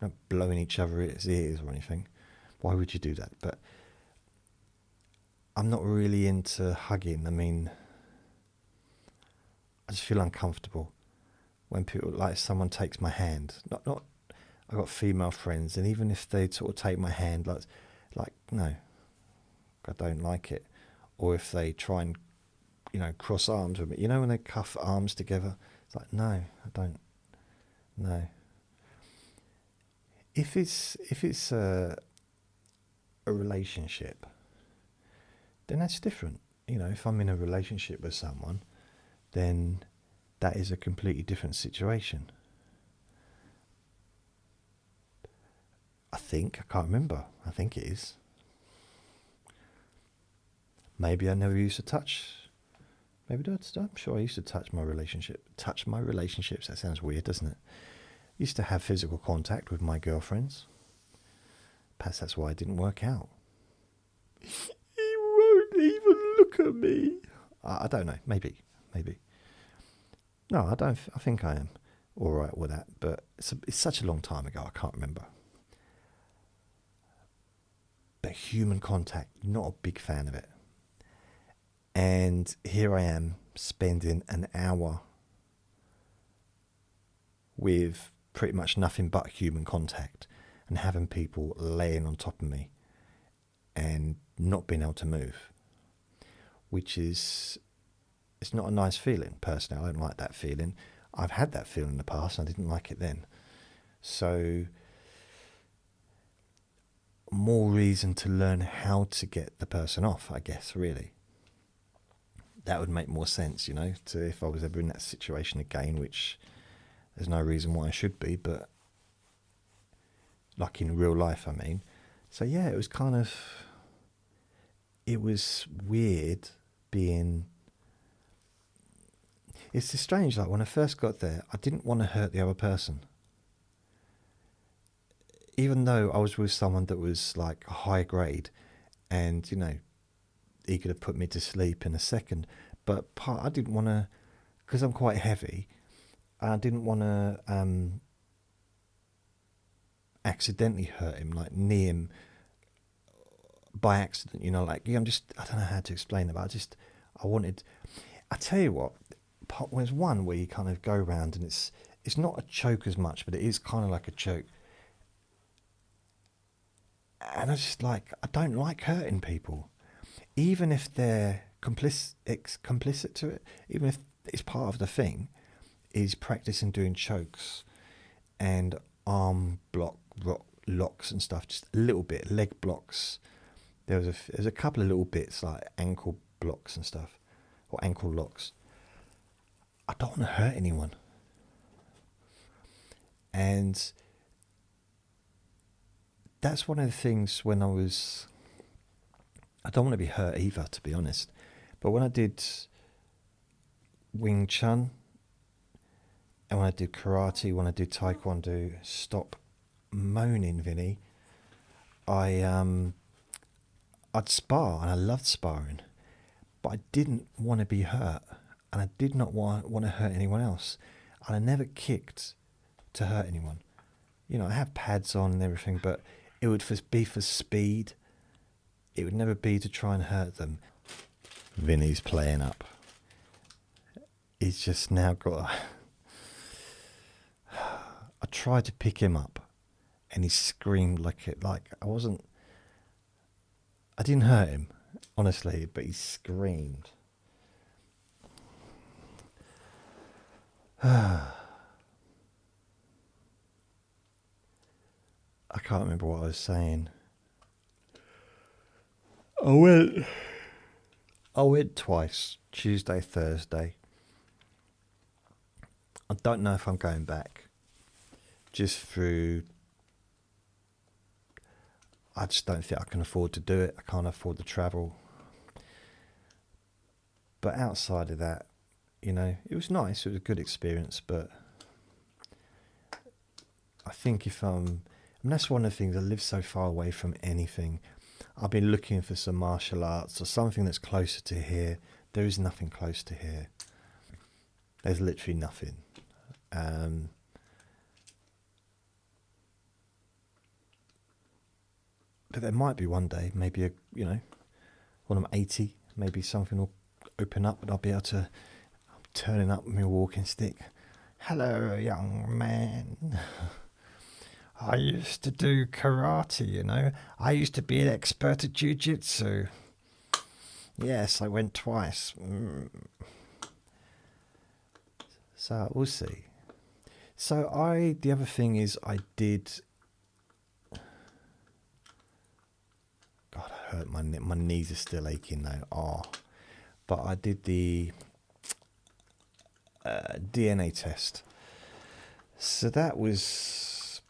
Speaker 1: not blowing each other's ears or anything. Why would you do that? But I'm not really into hugging. I mean, I just feel uncomfortable when people, someone takes my hand. Not. I've got female friends, and even if they sort of take my hand, no, I don't like it. Or if they try and, cross arms with me, when they cuff arms together, it's like, no, I don't, no. If it's a relationship, then that's different. If I'm in a relationship with someone, then that is a completely different situation. I can't remember. I think it is. Maybe I never used to touch. I'm sure I used to touch my relationships. That sounds weird, doesn't it? Used to have physical contact with my girlfriends. Perhaps that's why it didn't work out. He won't even look at me. I don't know. Maybe. No, I don't. I think I am all right with that. But it's such a long time ago. I can't remember. But human contact, not a big fan of it. And here I am spending an hour with pretty much nothing but human contact and having people laying on top of me and not being able to move, which is, it's not a nice feeling. Personally, I don't like that feeling. I've had that feeling in the past and I didn't like it then. So more reason to learn how to get the person off, I guess, really. that would make more sense, you know, to if I was ever in that situation again, which there's no reason why I should be, but like in real life, I mean. So yeah, it was weird being. It's just strange, like when I first got there, I didn't want to hurt the other person. Even though I was with someone that was like high grade and, you know, he could have put me to sleep in a second. But I didn't want to, because I'm quite heavy, I didn't want to accidentally hurt him, like near him by accident, you know, like, yeah, I don't know how to explain it, but I tell you what, there's one where you kind of go around and it's not a choke as much, but it is kind of like a choke. And I don't like hurting people, even if they're complicit to it, even if it's part of the thing, is practicing doing chokes and arm locks and stuff, just a little bit, leg blocks. There's a couple of little bits like ankle blocks and stuff, or ankle locks. I don't want to hurt anyone. And that's one of the things when I don't want to be hurt either, to be honest. But when I did Wing Chun, and when I did karate, when I did taekwondo, stop moaning, Vinny. I'd spar, and I loved sparring, but I didn't want to be hurt, and I did not want to hurt anyone else, and I never kicked to hurt anyone. You know, I have pads on and everything, but it would be for speed. It would never be to try and hurt them. Vinny's playing up. He's just now got. I tried to pick him up, and he screamed like I didn't hurt him, honestly, but he screamed. I can't remember what I was saying. I went twice, Tuesday, Thursday. I don't know if I'm going back. I just don't think I can afford to do it. I can't afford to travel. But outside of that, you know, it was nice. It was a good experience, but I think that's one of the things. I live so far away from anything. I've been looking for some martial arts or something that's closer to here. There is nothing close to here. There's literally nothing. But there might be one day, maybe when I'm 80, maybe something will open up and I'll be able to. I'm turning up with my walking stick. Hello, young man. I used to do karate, you know. I used to be an expert at jiu-jitsu. Yes, I went twice. So we'll see. So the other thing is I did. God, I hurt my knees are still aching though. But I did the DNA test. So that was.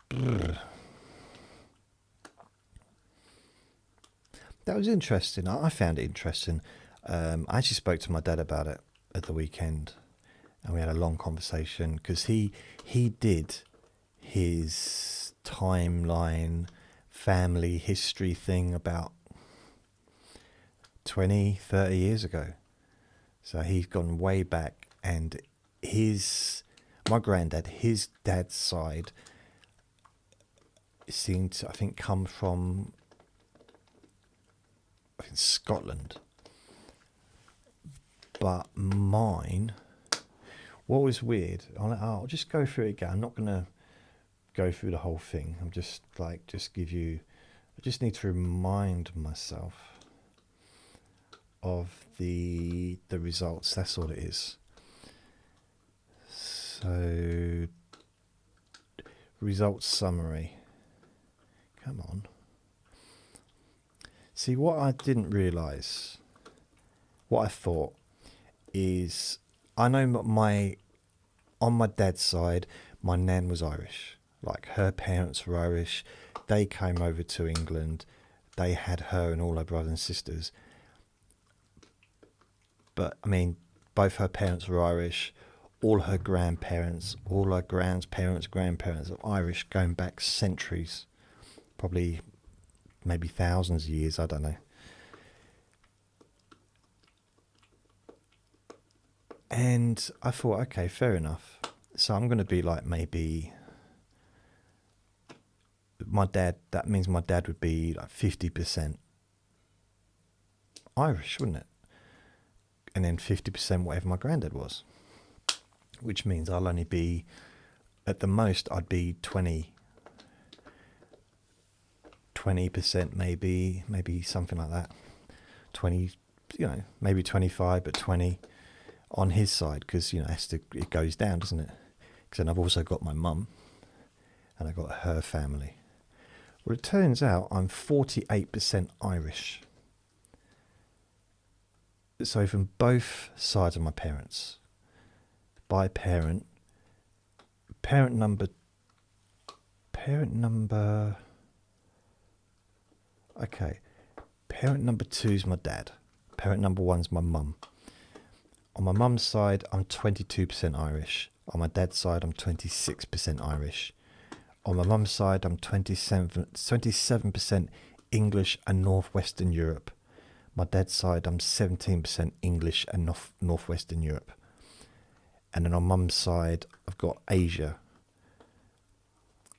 Speaker 1: That was interesting. I found it interesting. I actually spoke to my dad about it at the weekend, and we had a long conversation because he did his timeline, family history thing about 20, 30 years ago. So he's gone way back, and my granddad, his dad's side seemed to, I think, come from Scotland. But mine, what was weird, I'll just go through it again. I'm not going to go through the whole thing. I'm just I just need to remind myself of the results. That's all it is. So, results summary. Come on. See, what I didn't realise, what I thought, is, I know on my dad's side, my nan was Irish. Like, her parents were Irish. They came over to England. They had her and all her brothers and sisters. But, I mean, both her parents were Irish. All her grandparents, all her grandparents are Irish, going back centuries. Probably, maybe thousands of years, I don't know. And I thought, okay, fair enough. So I'm going to be like, maybe my dad, that means my dad would be like 50% Irish, wouldn't it? And then 50% whatever my granddad was. Which means I'll only be, at the most, I'd be 20% maybe something like that. 20, maybe 25, but 20 on his side, because, it goes down, doesn't it? Because then I've also got my mum, and I've got her family. Well, it turns out I'm 48% Irish. So from both sides of my parents. By parent number, okay, parent number 2 is my dad, parent number 1 is my mum. On my mum's side, I'm 22% Irish. On my dad's side, I'm 26% Irish. On my mum's side, I'm 27% English and Northwestern Europe. My dad's side, I'm 17% English and Northwestern Europe. And then on mum's side, I've got Asia,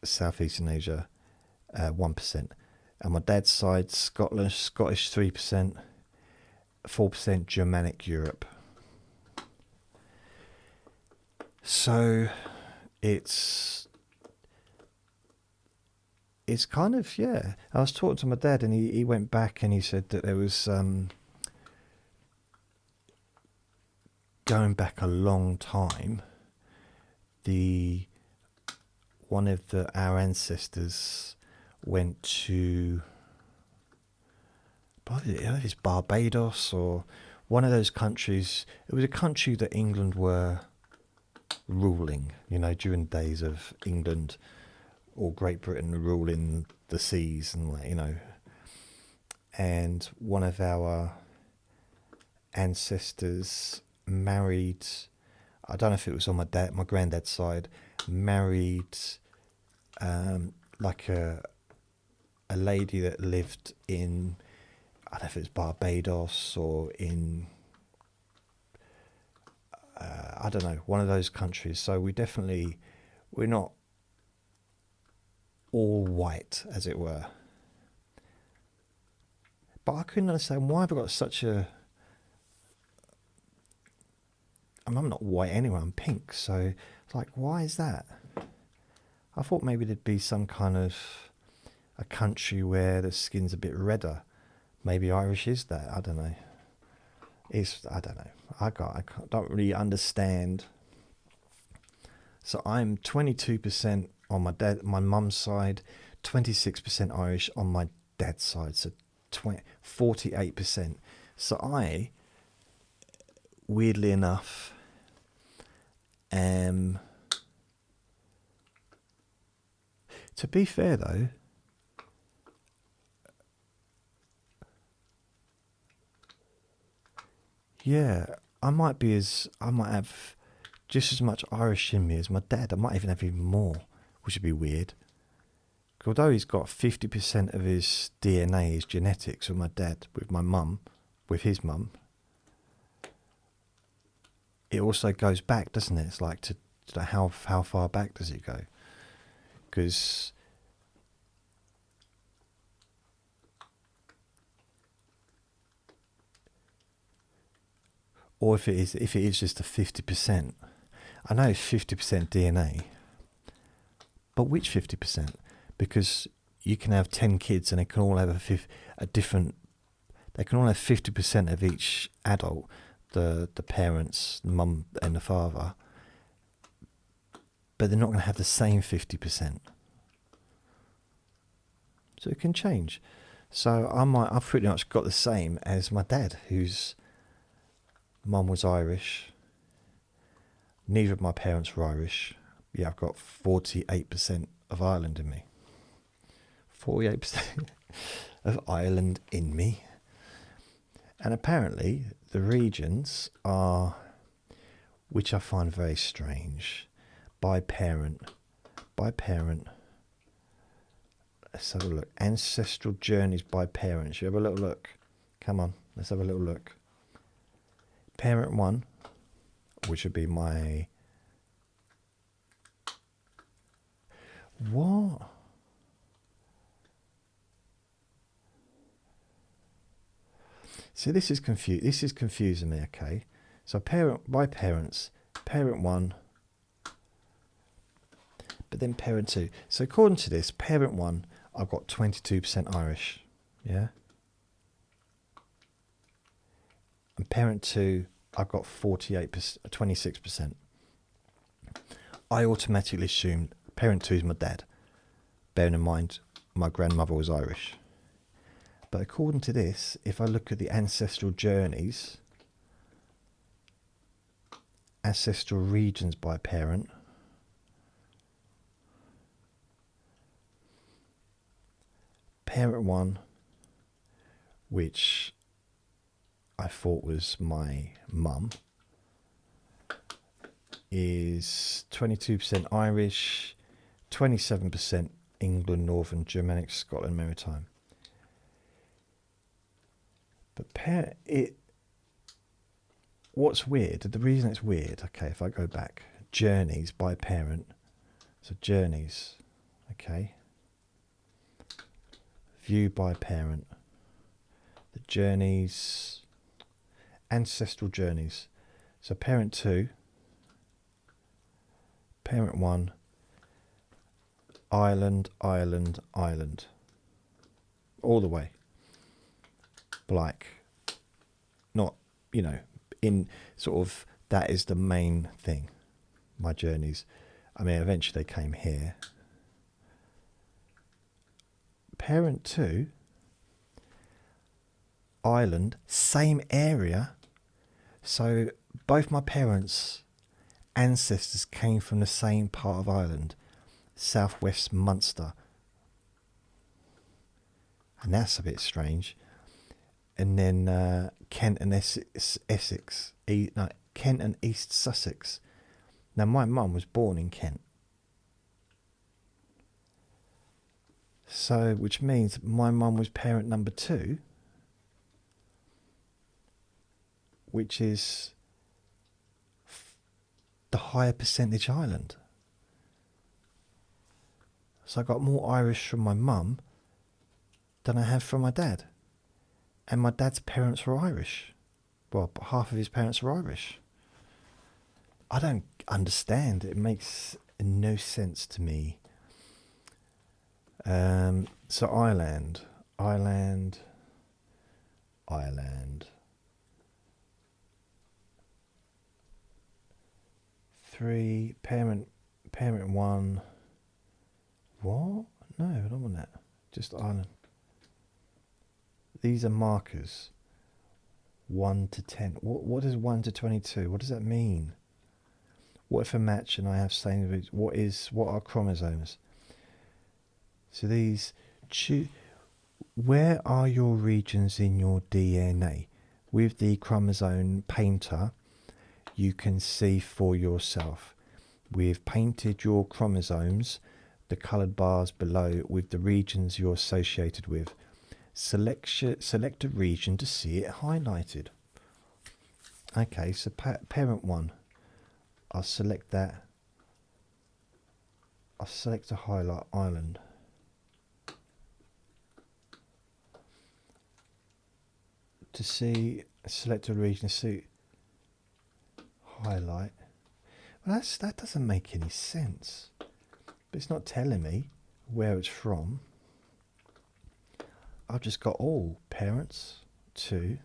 Speaker 1: Southeastern Asia, 1%. And my dad's side, Scottish 3%, 4% Germanic Europe. So it's kind of, yeah. I was talking to my dad, and he went back and he said that there was, going back a long time, one of our ancestors went to, I don't know if it's Barbados or one of those countries. It was a country that England were ruling, during the days of England or Great Britain ruling the seas, and and one of our ancestors married, I don't know if it was on my granddad's side, married like a lady that lived in, I don't know if it's Barbados or in, I don't know, one of those countries. So we're not all white, as it were. But I couldn't understand why I've got such a, I'm not white anyway, I'm pink, so it's like, why is that? I thought maybe there'd be some kind of a country where the skin's a bit redder. Maybe Irish is that, I don't know. I don't know. I don't really understand. So I'm 22% on my mum's side, 26% Irish on my dad's side, so 48%. So I, weirdly enough, to be fair though, yeah, I might have just as much Irish in me as my dad. I might even have even more, which would be weird. Although he's got 50% of his DNA is genetics with my dad, with his mum, it also goes back, doesn't it? It's like to how far back does it go? Because or if it is just a 50%, I know it's 50% DNA, but which 50%? Because you can have 10 kids and they can all have they can all have 50% of each adult, the parents, the mum and the father, but they're not going to have the same 50%. So it can change. So I've pretty much got the same as my dad, who's Mum was Irish. Neither of my parents were Irish. Yeah, I've got 48% of Ireland in me. 48% of Ireland in me. And apparently the regions are, which I find very strange, by parent. Let's have a look. Ancestral journeys by parents. You have a little look. Come on, let's have a little look. Parent 1, which would be my... What? See, this is confusing me, okay? So parent by parents, parent 1, but then parent 2. So according to this, parent 1, I've got 22% Irish, yeah? And parent 2, I've got 26%. I automatically assumed parent 2 is my dad, bearing in mind my grandmother was Irish. But according to this, if I look at the ancestral journeys, ancestral regions by parent, parent 1, which I thought was my mum, is 22% Irish, 27% England, Northern, Germanic, Scotland, Maritime. But what's weird, the reason it's weird, okay, if I go back, journeys by parent, so journeys, okay, view by parent, the journeys, ancestral journeys, so parent 2, parent 1, Ireland, Ireland, Ireland, all the way. Like, not, you know, in sort of, that is the main thing, my journeys. I mean, eventually they came here. Parent 2, Ireland, same area. So both my parents' ancestors came from the same part of Ireland, southwest Munster. And that's a bit strange. And then Kent and Essex, Kent and East Sussex. Now my mum was born in Kent, so which means my mum was parent number 2, which is the higher percentage Ireland. So I got more Irish from my mum than I have from my dad. And my dad's parents were Irish. Well, half of his parents were Irish. I don't understand. It makes no sense to me. So Ireland. 3, parent 1. What? No, I don't want that. Just Ireland. These are markers. 1 to 10. What is 1 to 22? What does that mean? What if a match and I have same? What are chromosomes? So these. Where are your regions in your DNA? With the chromosome painter, you can see for yourself. We've painted your chromosomes, the coloured bars below, with the regions you're associated with. Select a region to see it highlighted. Okay, so parent 1, I'll select that. I'll select to highlight Ireland. To see, select a region to see, highlight. Well, that doesn't make any sense. But it's not telling me where it's from. I've just got all parents 2,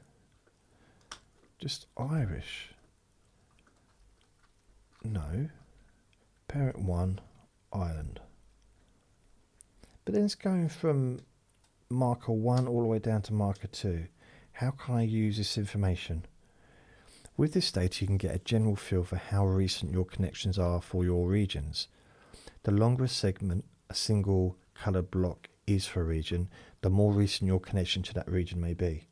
Speaker 1: just Irish. No, parent 1, Ireland. But then it's going from marker 1 all the way down to marker 2. How can I use this information? With this data, you can get a general feel for how recent your connections are for your regions. The longer a segment, a single coloured block is for a region, the more recent your connection to that region may be.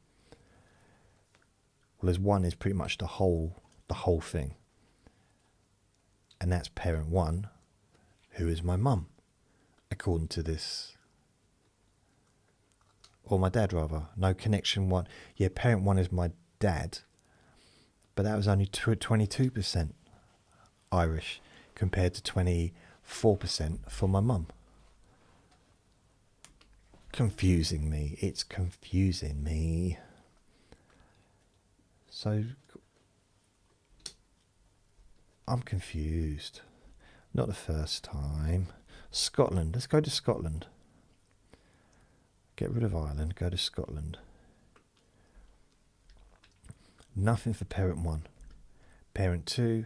Speaker 1: Well, as one is pretty much the whole thing. And that's parent one, who is my mum, according to this. Or my dad, rather. No, connection one. Yeah, parent one is my dad, but that was only 22% Irish compared to 24% for my mum. Confusing me. It's confusing me. So, I'm confused. Not the first time. Scotland. Let's go to Scotland. Get rid of Ireland. Go to Scotland. Nothing for parent one. Parent two,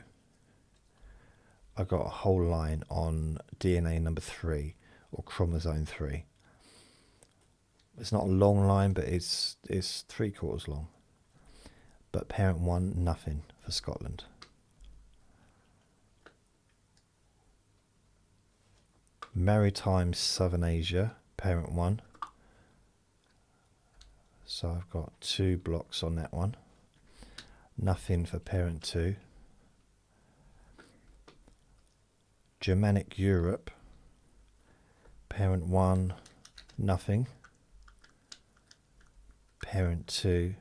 Speaker 1: I got a whole line on DNA number 3 or chromosome 3. It's not a long line, but it's 3/4 long. But parent one, nothing for Scotland. Maritime Southern Asia, parent one. So I've got 2 blocks on that one. Nothing for parent 2. Germanic Europe, parent 1, nothing. Parent 2.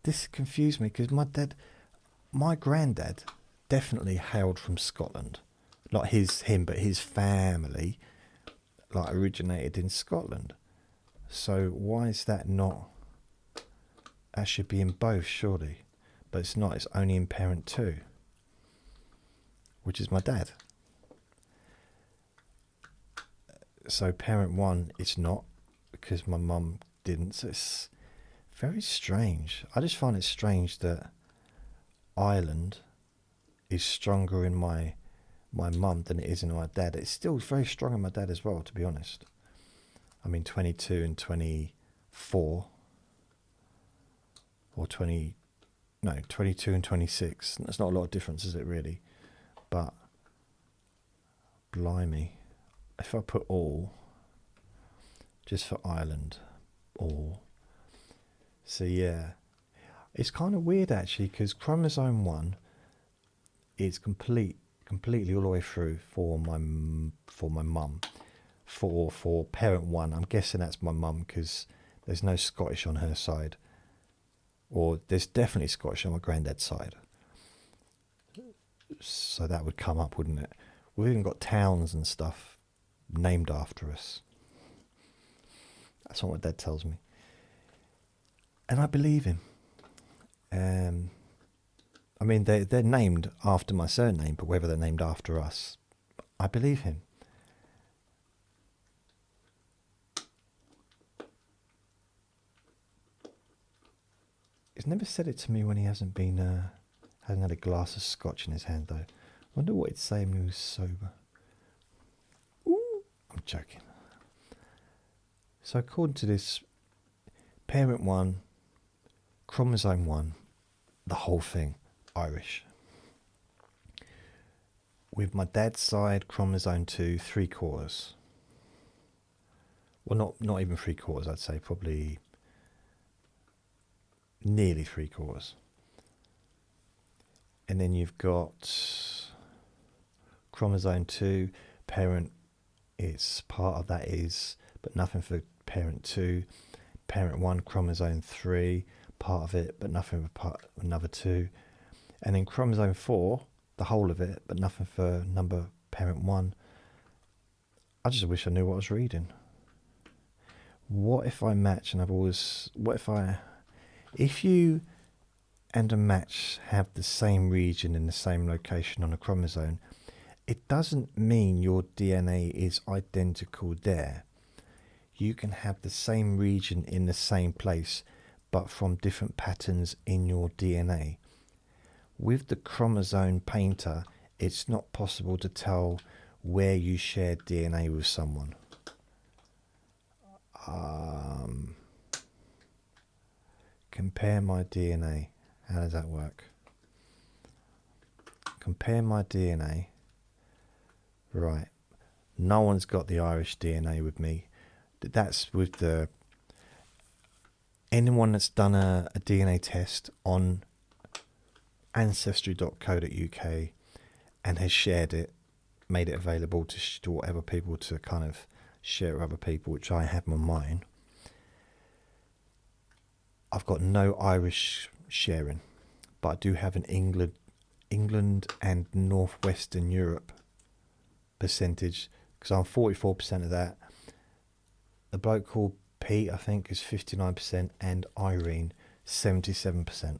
Speaker 1: This confused me because my granddad definitely hailed from Scotland. Not him, but his family, like, originated in Scotland. So why is that not? That should be in both, surely. But it's not, it's only in parent 2, which is my dad. So parent 1, it's not, because my mum didn't. So it's very strange. I just find it strange that Ireland is stronger in my mum than it is in my dad. It's still very strong in my dad as well, to be honest. I mean, 22 and 24, or 22 and 26. That's not a lot of difference, is it, really? But, blimey, if I put all, just for Ireland, all. So, yeah. It's kind of weird, actually, because chromosome 1 is completely all the way through for my mum. For parent 1, I'm guessing that's my mum, because there's no Scottish on her side. Or there's definitely Scottish on my granddad's side. So that would come up, wouldn't it? We've even got towns and stuff named after us. That's what my dad tells me. And I believe him. I mean, they're named after my surname, but whether they're named after us, I believe him. He's never said it to me when he hasn't had a glass of scotch in his hand, though. Wonder what he'd say when he was sober. Ooh, I'm joking. So according to this, parent 1, chromosome 1, the whole thing, Irish. With my dad's side, chromosome 2, 3/4. Well, not even 3/4, I'd say, probably nearly 3/4. And then you've got chromosome 2, parent, it's part of that is, but nothing for parent 2. Parent 1, chromosome 3, part of it, but nothing for another 2. And then chromosome 4, the whole of it, but nothing for number parent 1. I just wish I knew what I was reading. What if I match, and if you and a match have the same region in the same location on a chromosome, it doesn't mean your DNA is identical there. You can have the same region in the same place, but from different patterns in your DNA. With the chromosome painter, it's not possible to tell where you share DNA with someone. Compare my DNA. How does that work? compare my DNA. Right. No one's got the Irish DNA with me. That's with the... Anyone that's done a DNA test on ancestry.co.uk and has shared it, made it available to whatever people to kind of share with other people, which I have on mine. I've got no Irish sharing, but I do have an England and Northwestern Europe percentage, because I'm 44% of that. The bloke called Pete, I think, is 59%, and Irene 77%.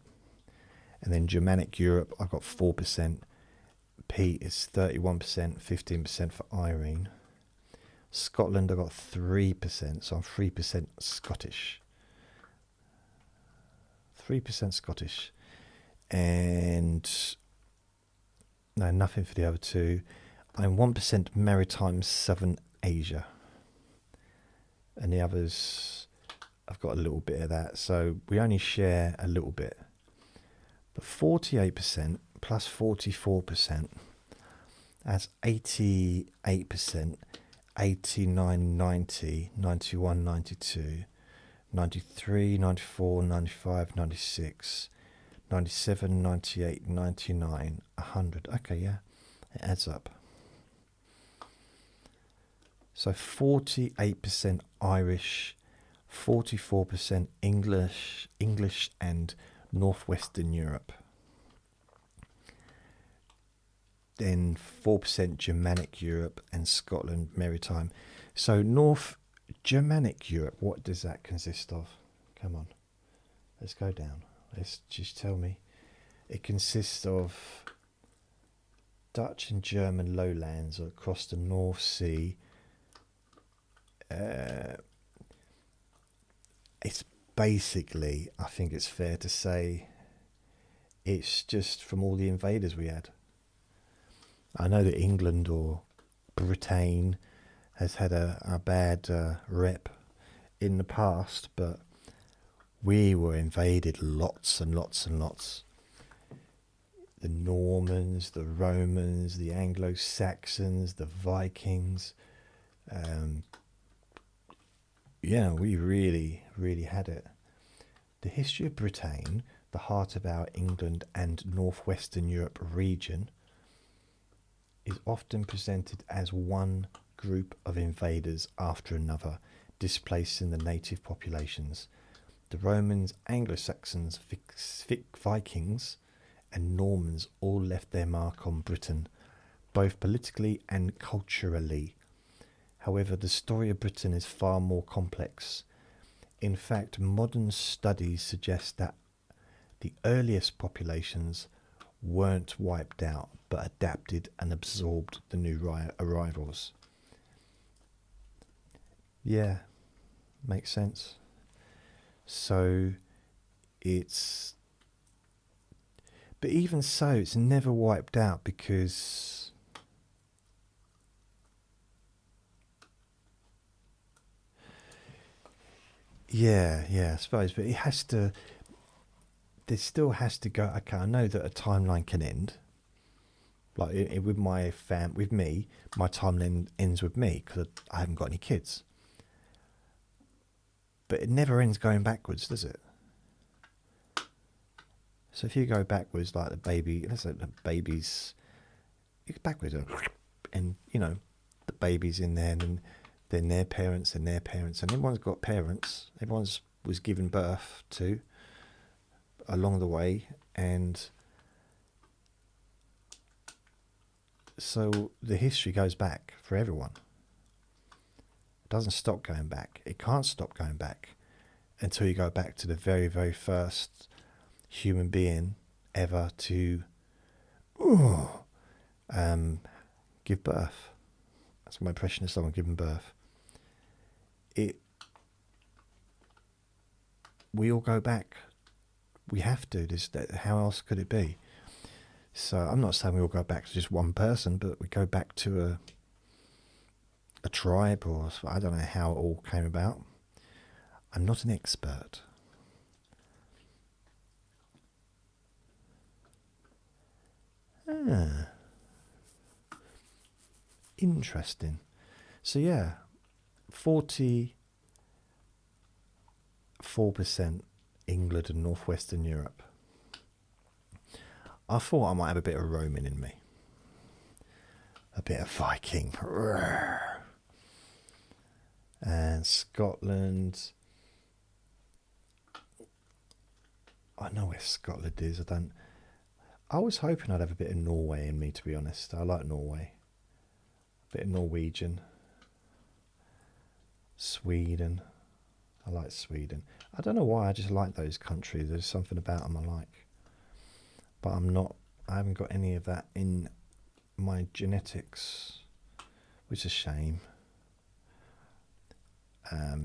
Speaker 1: And then Germanic Europe, I've got 4%. Pete is 31%, 15% for Irene. Scotland, I've got 3%, so I'm 3% Scottish. 3% Scottish. And no, nothing for the other two. I'm 1% Maritime Southern Asia. And the others, I've got a little bit of that. So we only share a little bit. But 48% plus 44%, that's 88%, 89, 90, 91, 92, 93, 94, 95, 96, 97, 98, 99, 100. Okay, yeah, it adds up. So 48% Irish, 44% English and Northwestern Europe. Then 4% Germanic Europe and Scotland Maritime. So North Germanic Europe, what does that consist of? Come on, let's go down. Let's just tell me. It consists of Dutch and German lowlands across the North Sea. It's basically, I think it's fair to say, it's just from all the invaders we had. I know that England or Britain has had a bad rep in the past, but we were invaded lots and lots and lots. The Normans, the Romans, the Anglo-Saxons, the Vikings. Yeah, we really, really had it. The history of Britain, the heart of our England and Northwestern Europe region, is often presented as one group of invaders after another, displacing the native populations. The Romans, Anglo-Saxons, Vikings, and Normans all left their mark on Britain, both politically and culturally. However, the story of Britain is far more complex. In fact, modern studies suggest that the earliest populations weren't wiped out, but adapted and absorbed the new arrivals. Yeah, makes sense. So it's... But even so, it's never wiped out because... Yeah, I suppose, but it has to... There still has to go... Okay, I know that a timeline can end. Like with with me, my timeline ends with me because I haven't got any kids. But it never ends going backwards, does it? So if you go backwards, like the baby, let's say the baby's backwards, and you know the baby's in there, and then their parents and their parents, and everyone's got parents. Everyone's was given birth to along the way, and so the history goes back for everyone. It doesn't stop going back. It can't stop going back until you go back to the very, very first human being ever to give birth. That's my impression of someone giving birth. We all go back. We have to. How else could it be? So I'm not saying we all go back to just one person, but we go back to a tribe, or I don't know how it all came about. I'm not an expert. Ah, interesting. So yeah, 44% England and northwestern Europe. I thought I might have a bit of Roman in me. A bit of Viking. And Scotland. I know where Scotland is. I was hoping I'd have a bit of Norway in me, to be honest. I like Norway. A bit of Norwegian. Sweden. I like Sweden. I don't know why, I just like those countries. There's something about them I like. But I haven't got any of that in my genetics, which is a shame.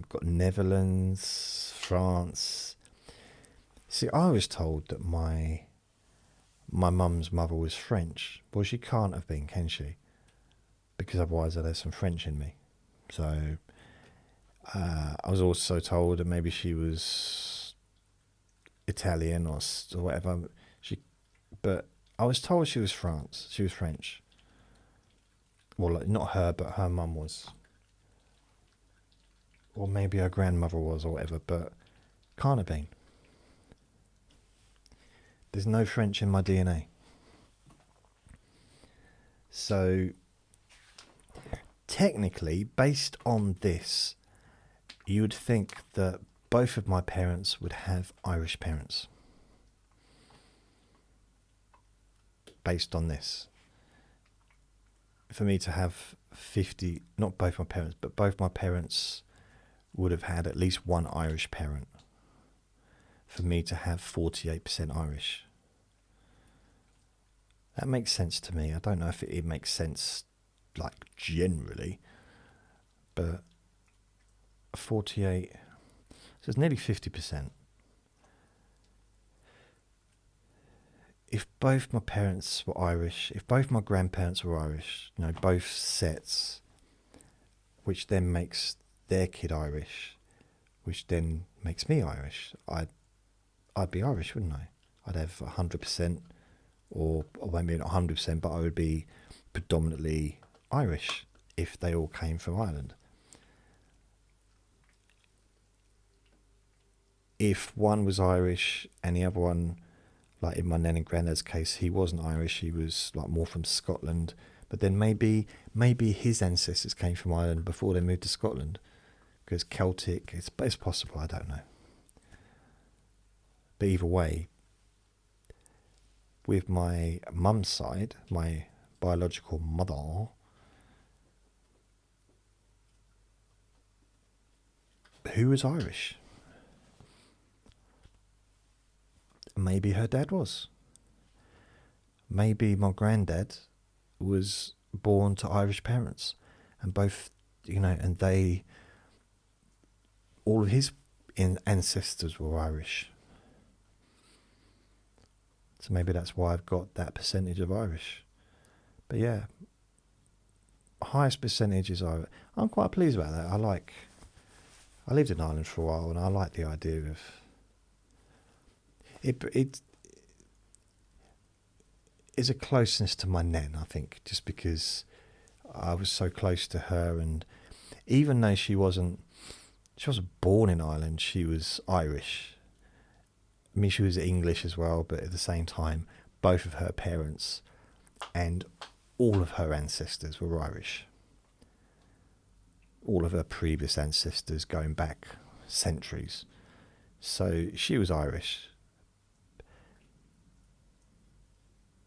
Speaker 1: Got Netherlands, France. See, I was told that my mum's mother was French. Well, she can't have been, can she? Because otherwise there's some French in me. So I was also told that maybe she was Italian or whatever. But I was told she was France. She was French. Well, like, not her, but her mum was. Or maybe her grandmother was or whatever, but can't have been. There's no French in my DNA. So, technically, based on this, you would think that both of my parents would have Irish parents. Based on this. For me to have 50, not both my parents, but both my parents would have had at least one Irish parent. For me to have 48% Irish. That makes sense to me. I don't know if it makes sense, like, generally, but 48, so it's nearly 50%. If both my parents were Irish, if both my grandparents were Irish, both sets, which then makes their kid Irish, which then makes me Irish, I'd be Irish, wouldn't I? I'd have 100%, or maybe not 100%, but I would be predominantly Irish if they all came from Ireland. If one was Irish and the other one, like in my nan and granddad's case, he wasn't Irish, he was like more from Scotland, but then maybe his ancestors came from Ireland before they moved to Scotland, because Celtic, it's possible, I don't know. But either way, with my mum's side, my biological mother, who was Irish? Maybe her dad was. Maybe my granddad was born to Irish parents, and both, and all of his ancestors were Irish. So maybe that's why I've got that percentage of Irish. But yeah, highest percentage is Irish. I'm quite pleased about that. I lived in Ireland for a while, and I like the idea of it is a closeness to my nan, I think, just because I was so close to her, and even though she wasn't born in Ireland, she was Irish. I mean, she was English as well, but at the same time, both of her parents and all of her ancestors were Irish. All of her previous ancestors going back centuries. So she was Irish.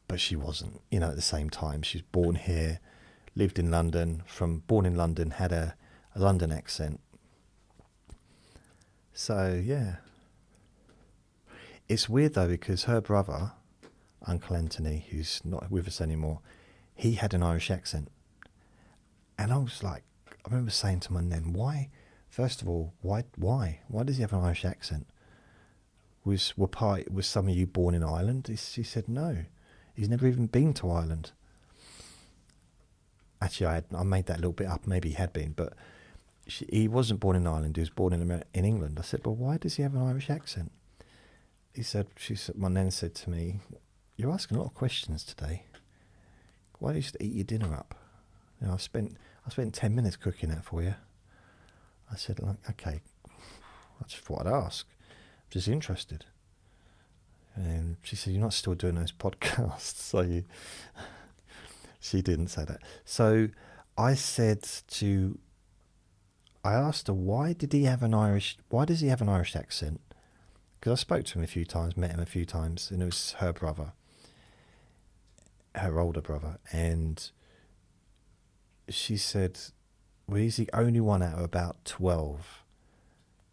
Speaker 1: But she wasn't, at the same time. She was born here, lived in London, born in London, had a London accent. So, yeah. It's weird, though, because her brother, Uncle Anthony, who's not with us anymore, he had an Irish accent. And I was like, I remember saying to my nan, why? First of all, why? Why does he have an Irish accent? Was some of you born in Ireland? She said, no. He's never even been to Ireland. Actually, I made that a little bit up. Maybe he had been, but he wasn't born in Ireland. He was born in England. I said, well, why does he have an Irish accent? My nan said to me, you're asking a lot of questions today. why don't you just eat your dinner up? You know, I spent 10 minutes cooking that for you. I said, like, okay, I just thought I'd ask. I'm just interested. And she said, you're not still doing those podcasts, so you... She didn't say that. So I asked her, why does he have an Irish accent? Because I spoke to him a few times, met him a few times, and it was her brother, her older brother. And she said, well, he's the only one out of about 12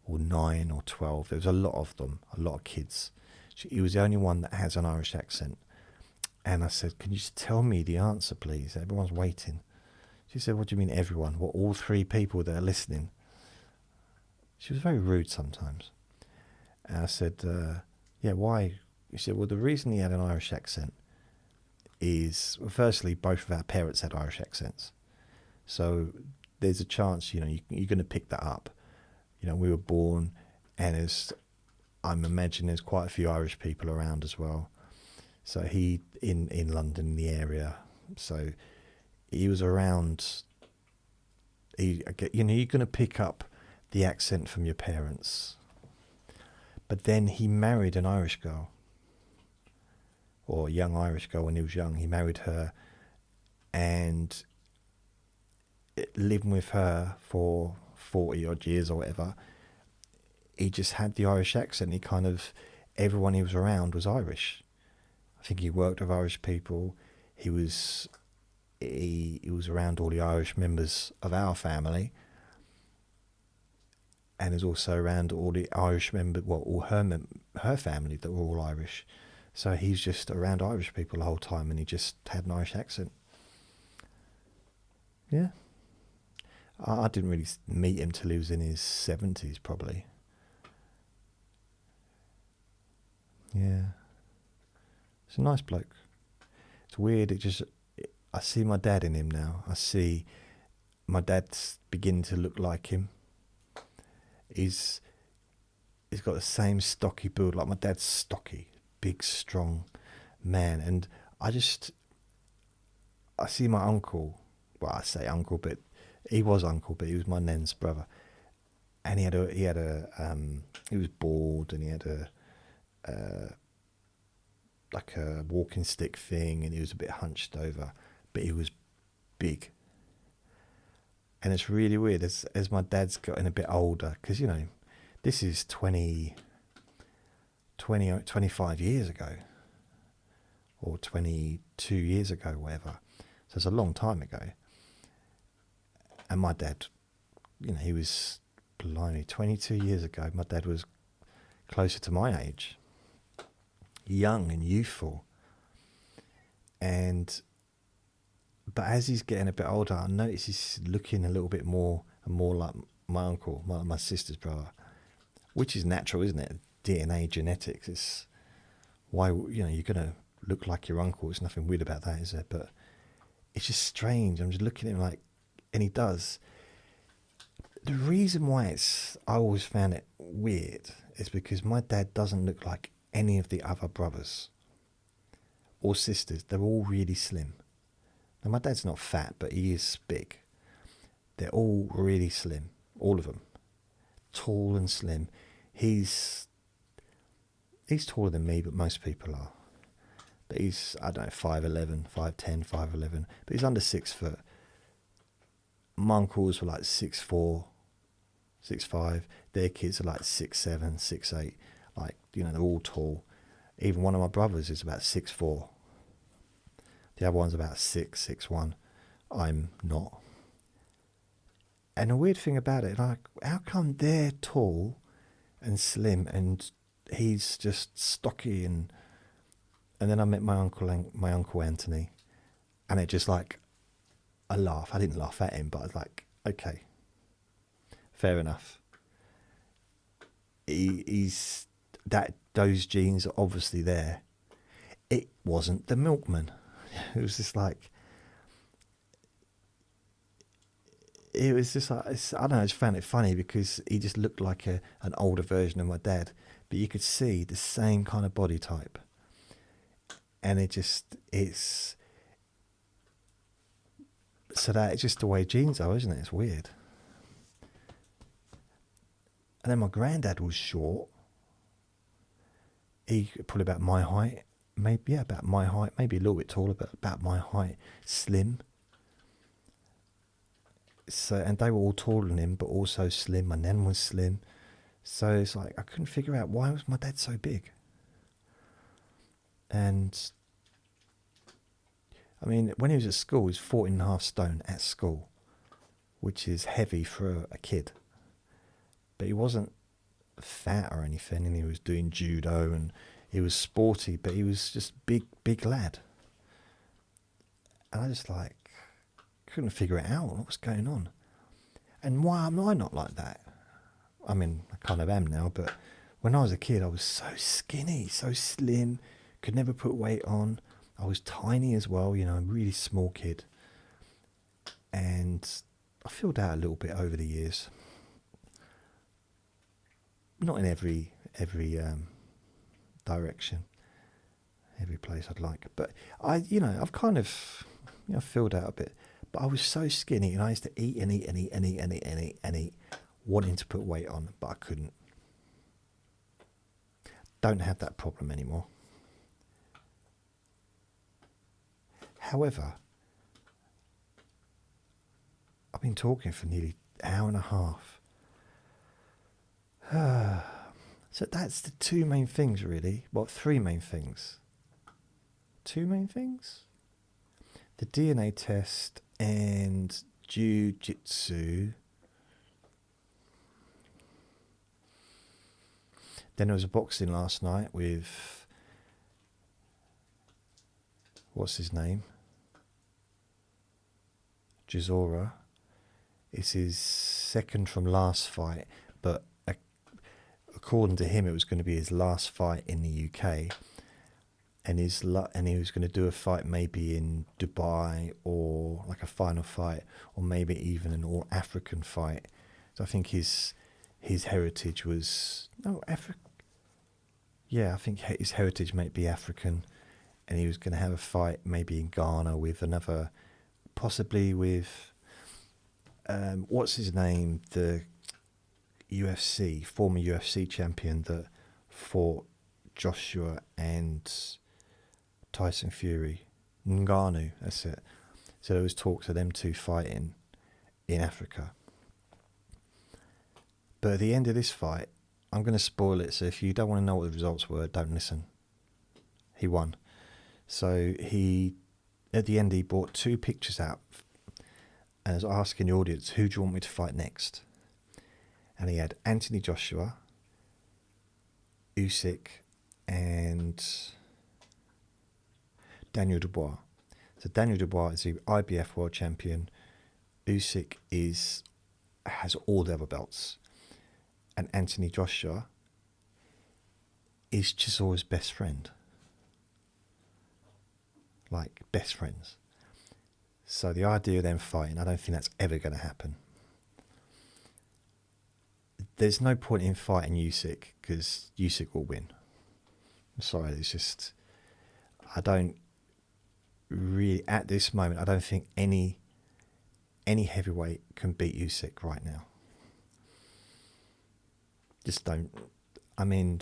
Speaker 1: or 9 or 12. There was a lot of them, a lot of kids. He was the only one that has an Irish accent. And I said, can you just tell me the answer, please? Everyone's waiting. She said, what do you mean everyone? What, all 3 people that are listening? She was very rude sometimes. And I said, yeah, why? She said, well, the reason he had an Irish accent is, well, firstly, both of our parents had Irish accents. So there's a chance, you know, you're going to pick that up. You know, we were born, and I'm imagining there's quite a few Irish people around as well. So he, in London, in the area, so he was around, you know, you're going to pick up the accent from your parents. But then he married an Irish girl, or a young Irish girl when he was young. He married her, and living with her for 40 odd years or whatever, he just had the Irish accent. He kind of, everyone he was around was Irish. I think he worked with Irish people. He was around all the Irish members of our family, and is also around all the Irish members, well, all her family that were all Irish. So he's just around Irish people the whole time, and he just had an Irish accent. Yeah. I didn't really meet him till he was in his 70s, probably. Yeah. It's a nice bloke. It's weird, I see my dad in him now. I see my dad's beginning to look like him. He's got the same stocky build, like my dad's stocky, big, strong man. And I see my uncle, well, I say uncle, but he was uncle, but he was my nan's brother. And he was bald, and he had like a walking stick thing, and he was a bit hunched over, but he was big. And it's really weird as my dad's gotten a bit older, because, you know, this is 25 years ago, or 22 years ago, whatever. So it's a long time ago. And my dad, you know, he was, blimey, 22 years ago, my dad was closer to my age, young and youthful. But as he's getting a bit older, I notice he's looking a little bit more and more like my uncle, my sister's brother, which is natural, isn't it? DNA, genetics. It's why, you know, you're going to look like your uncle. There's nothing weird about that, is there? But it's just strange. I'm just looking at him like, and he does. The reason why I always found it weird is because my dad doesn't look like any of the other brothers or sisters. They're all really slim. Now, my dad's not fat, but he is big. They're all really slim, all of them. Tall and slim. He's taller than me, but most people are. But he's, I don't know, 5'11", 5'10", 5'11", but he's under 6 foot. My uncles were like 6'4", 6'5". Their kids are like 6'7", 6'8". Like, you know, they're all tall. Even one of my brothers is about 6'4". The other one's about 6'1". I'm not. And the weird thing about it, like, how come they're tall and slim and he's just stocky? And then I met my uncle Anthony, and it just, like, I laugh. I didn't laugh at him, but I was like, okay, fair enough. Those genes are obviously there. It wasn't the milkman. It was just like, I don't know, I just found it funny because he just looked like an older version of my dad, but you could see the same kind of body type. And it's to that. It's just the way genes are, isn't it? It's weird. And then my granddad was short. He probably about my height, maybe about my height, maybe a little bit taller, but about my height, slim. So, and they were all taller than him, but also slim. My nan was slim. So it's like I couldn't figure out why was my dad so big. And I mean, when he was at school, he was 14.5 stone at school, which is heavy for a kid. But he wasn't fat or anything, and he was doing judo, and he was sporty, but he was just big lad. And I just like couldn't figure it out. What was going on? And why am I not like that? I mean, I kind of am now, but when I was a kid, I was so skinny, so slim, could never put weight on. I was tiny as well, you know, a really small kid. And I filled out a little bit over the years. Not in every direction, every place I'd like. But I've kind of, filled out a bit. But I was so skinny, and I used to eat and eat, wanting to put weight on, but I couldn't. Don't have that problem anymore. However, I've been talking for nearly an hour and a half. So that's the two main things, really. Well, three main things. Two main things? The DNA test and jiu-jitsu. Then there was a boxing last night with, what's his name? Chisora. It's his second from last fight, but according to him, it was going to be his last fight in the UK, and he was going to do a fight maybe in Dubai, or like a final fight, or maybe even an all African fight. So I think his heritage was African. Yeah, I think his heritage might be African, and he was going to have a fight maybe in Ghana with another, possibly with what's his name, the former UFC champion that fought Joshua and Tyson Fury, Ngannou, that's it. So there was talks of them two fighting in Africa. But at the end of this fight, I'm going to spoil it, so if you don't want to know what the results were, don't listen. He won. So at the end, he brought two pictures out and was asking the audience, who do you want me to fight next? And he had Anthony Joshua, Usyk, and Daniel Dubois. So Daniel Dubois is the IBF world champion. Usyk has all the other belts. And Anthony Joshua is Chisora's best friend. Like, best friends. So the idea of them fighting, I don't think that's ever going to happen. There's no point in fighting Usyk, because Usyk will win. I'm sorry, it's just, I don't really, at this moment, I don't think any heavyweight can beat Usyk right now. Just don't. I mean,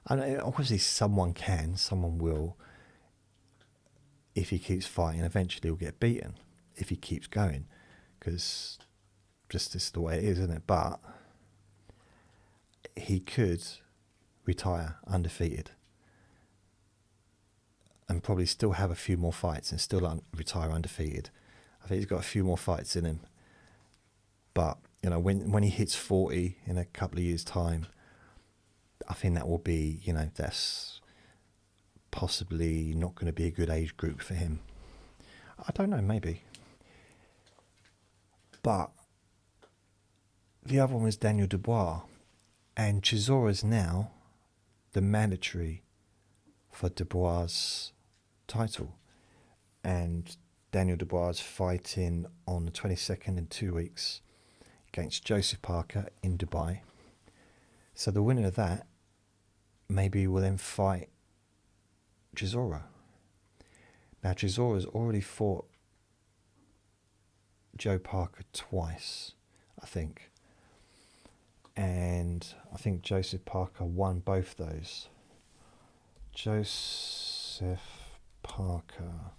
Speaker 1: obviously someone can, someone will. If he keeps fighting, eventually he'll get beaten. If he keeps going, because just this is the way it is, isn't it? But he could retire undefeated and probably still have a few more fights and still retire undefeated. I think he's got a few more fights in him. But when he hits 40 in a couple of years' time, I think that will be, that's possibly not going to be a good age group for him. I don't know, maybe. But the other one was Daniel Dubois, and Chisora's now the mandatory for Dubois' title. And Daniel Dubois is fighting on the 22nd in 2 weeks against Joseph Parker in Dubai. So the winner of that maybe will then fight Chisora. Now Chisora's already fought Joe Parker twice, I think. And I think Joseph Parker won both those. Joseph Parker,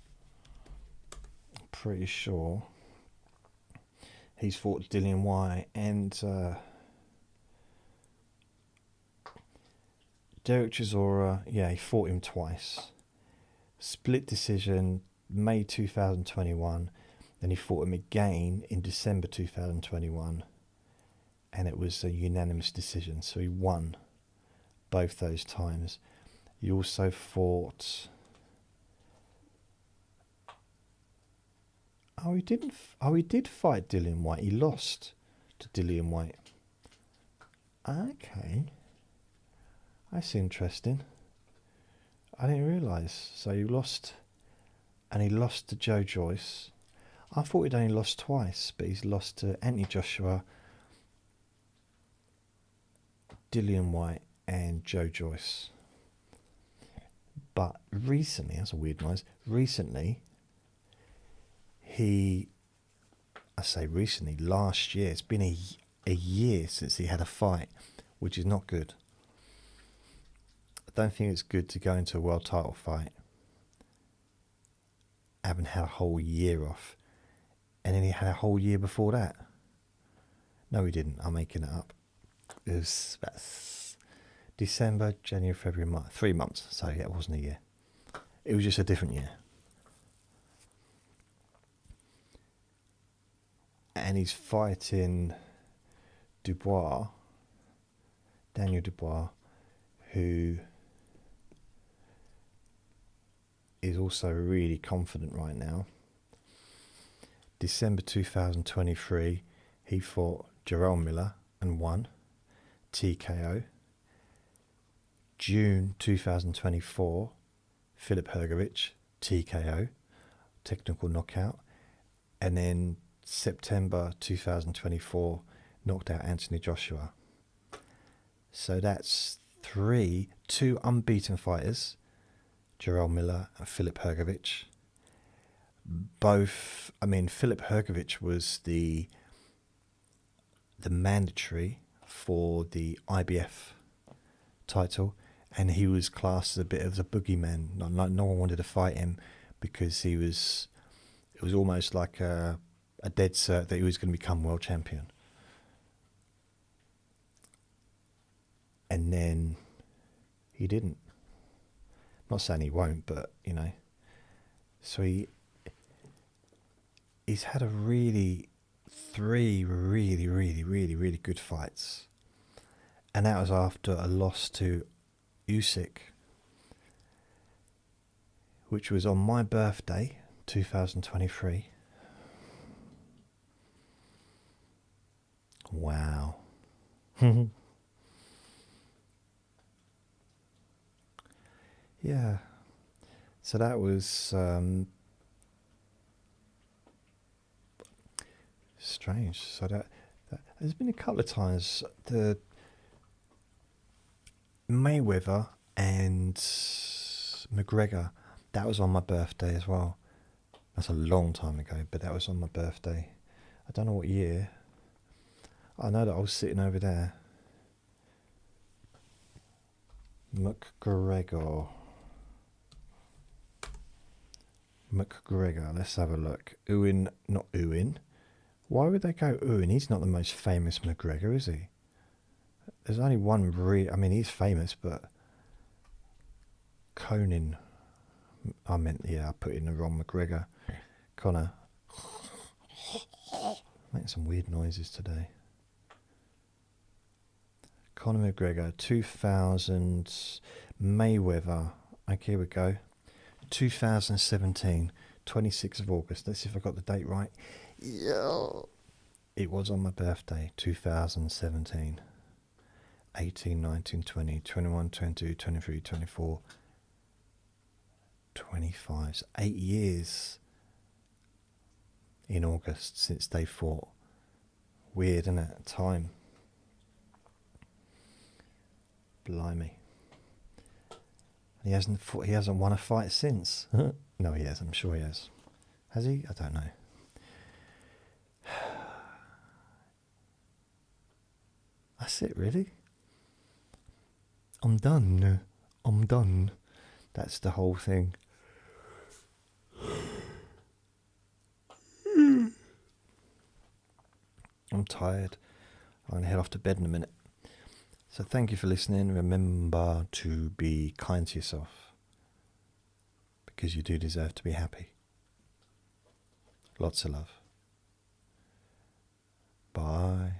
Speaker 1: I'm pretty sure he's fought Dillian Whyte, and Derek Chisora, yeah, he fought him twice. Split decision, May 2021. Then he fought him again in December 2021. And it was a unanimous decision. So he won both those times. He also fought... Oh, he didn't. He did fight Dillian Whyte. He lost to Dillian Whyte. Okay. That's interesting. I didn't realise. So he lost, and he lost to Joe Joyce. I thought he'd only lost twice, but he's lost to Anthony Joshua, Dillian Whyte, and Joe Joyce. But recently, that's a weird noise. Recently, last year, it's been a year since he had a fight, which is not good. I don't think it's good to go into a world title fight having had a whole year off. And then he had a whole year before that. No, he didn't. I'm making it up. It was December, January, February, March. 3 months. So yeah, it wasn't a year. It was just a different year. And he's fighting Daniel Dubois, who is also really confident right now. December 2023, he fought Jarrell Miller and won TKO. June 2024, Filip Hrgović, TKO, technical knockout. And then September 2024, knocked out Anthony Joshua. So that's two unbeaten fighters, Jarrell Miller and Filip Hrgović. Filip Hrgović was the mandatory for the IBF title, and he was classed as a bit of a boogeyman. No one wanted to fight him because it was almost like a dead cert that he was going to become world champion. And then he didn't. Not saying he won't, but so he's had three really good fights, and that was after a loss to Usyk, which was on my birthday, 2023. Wow. Yeah. So that was strange. So that there's been a couple of times the Mayweather and McGregor, that was on my birthday as well. That's a long time ago, but that was on my birthday. I don't know what year. I know that I was sitting over there. McGregor, let's have a look. Not Ewan. Why would they go Ewan? He's not the most famous McGregor, is he? There's only one he's famous, but Conan. I put in the wrong McGregor. Conor. Making some weird noises today. Conor McGregor, 2000, Mayweather. Okay, here we go. 2017, 26th of August. Let's see if I got the date right. Yeah. It was on my birthday, 2017. 18, 19, 20, 21, 22, 23, 24, 25. It's 8 years in August since they fought. Weird, isn't it? Time. Blimey. He hasn't won a fight since. No, he has. I'm sure he has. Has he? I don't know. That's it, really. I'm done. I'm done. That's the whole thing. I'm tired. I'm going to head off to bed in a minute. So thank you for listening. Remember to be kind to yourself, because you do deserve to be happy. Lots of love. Bye.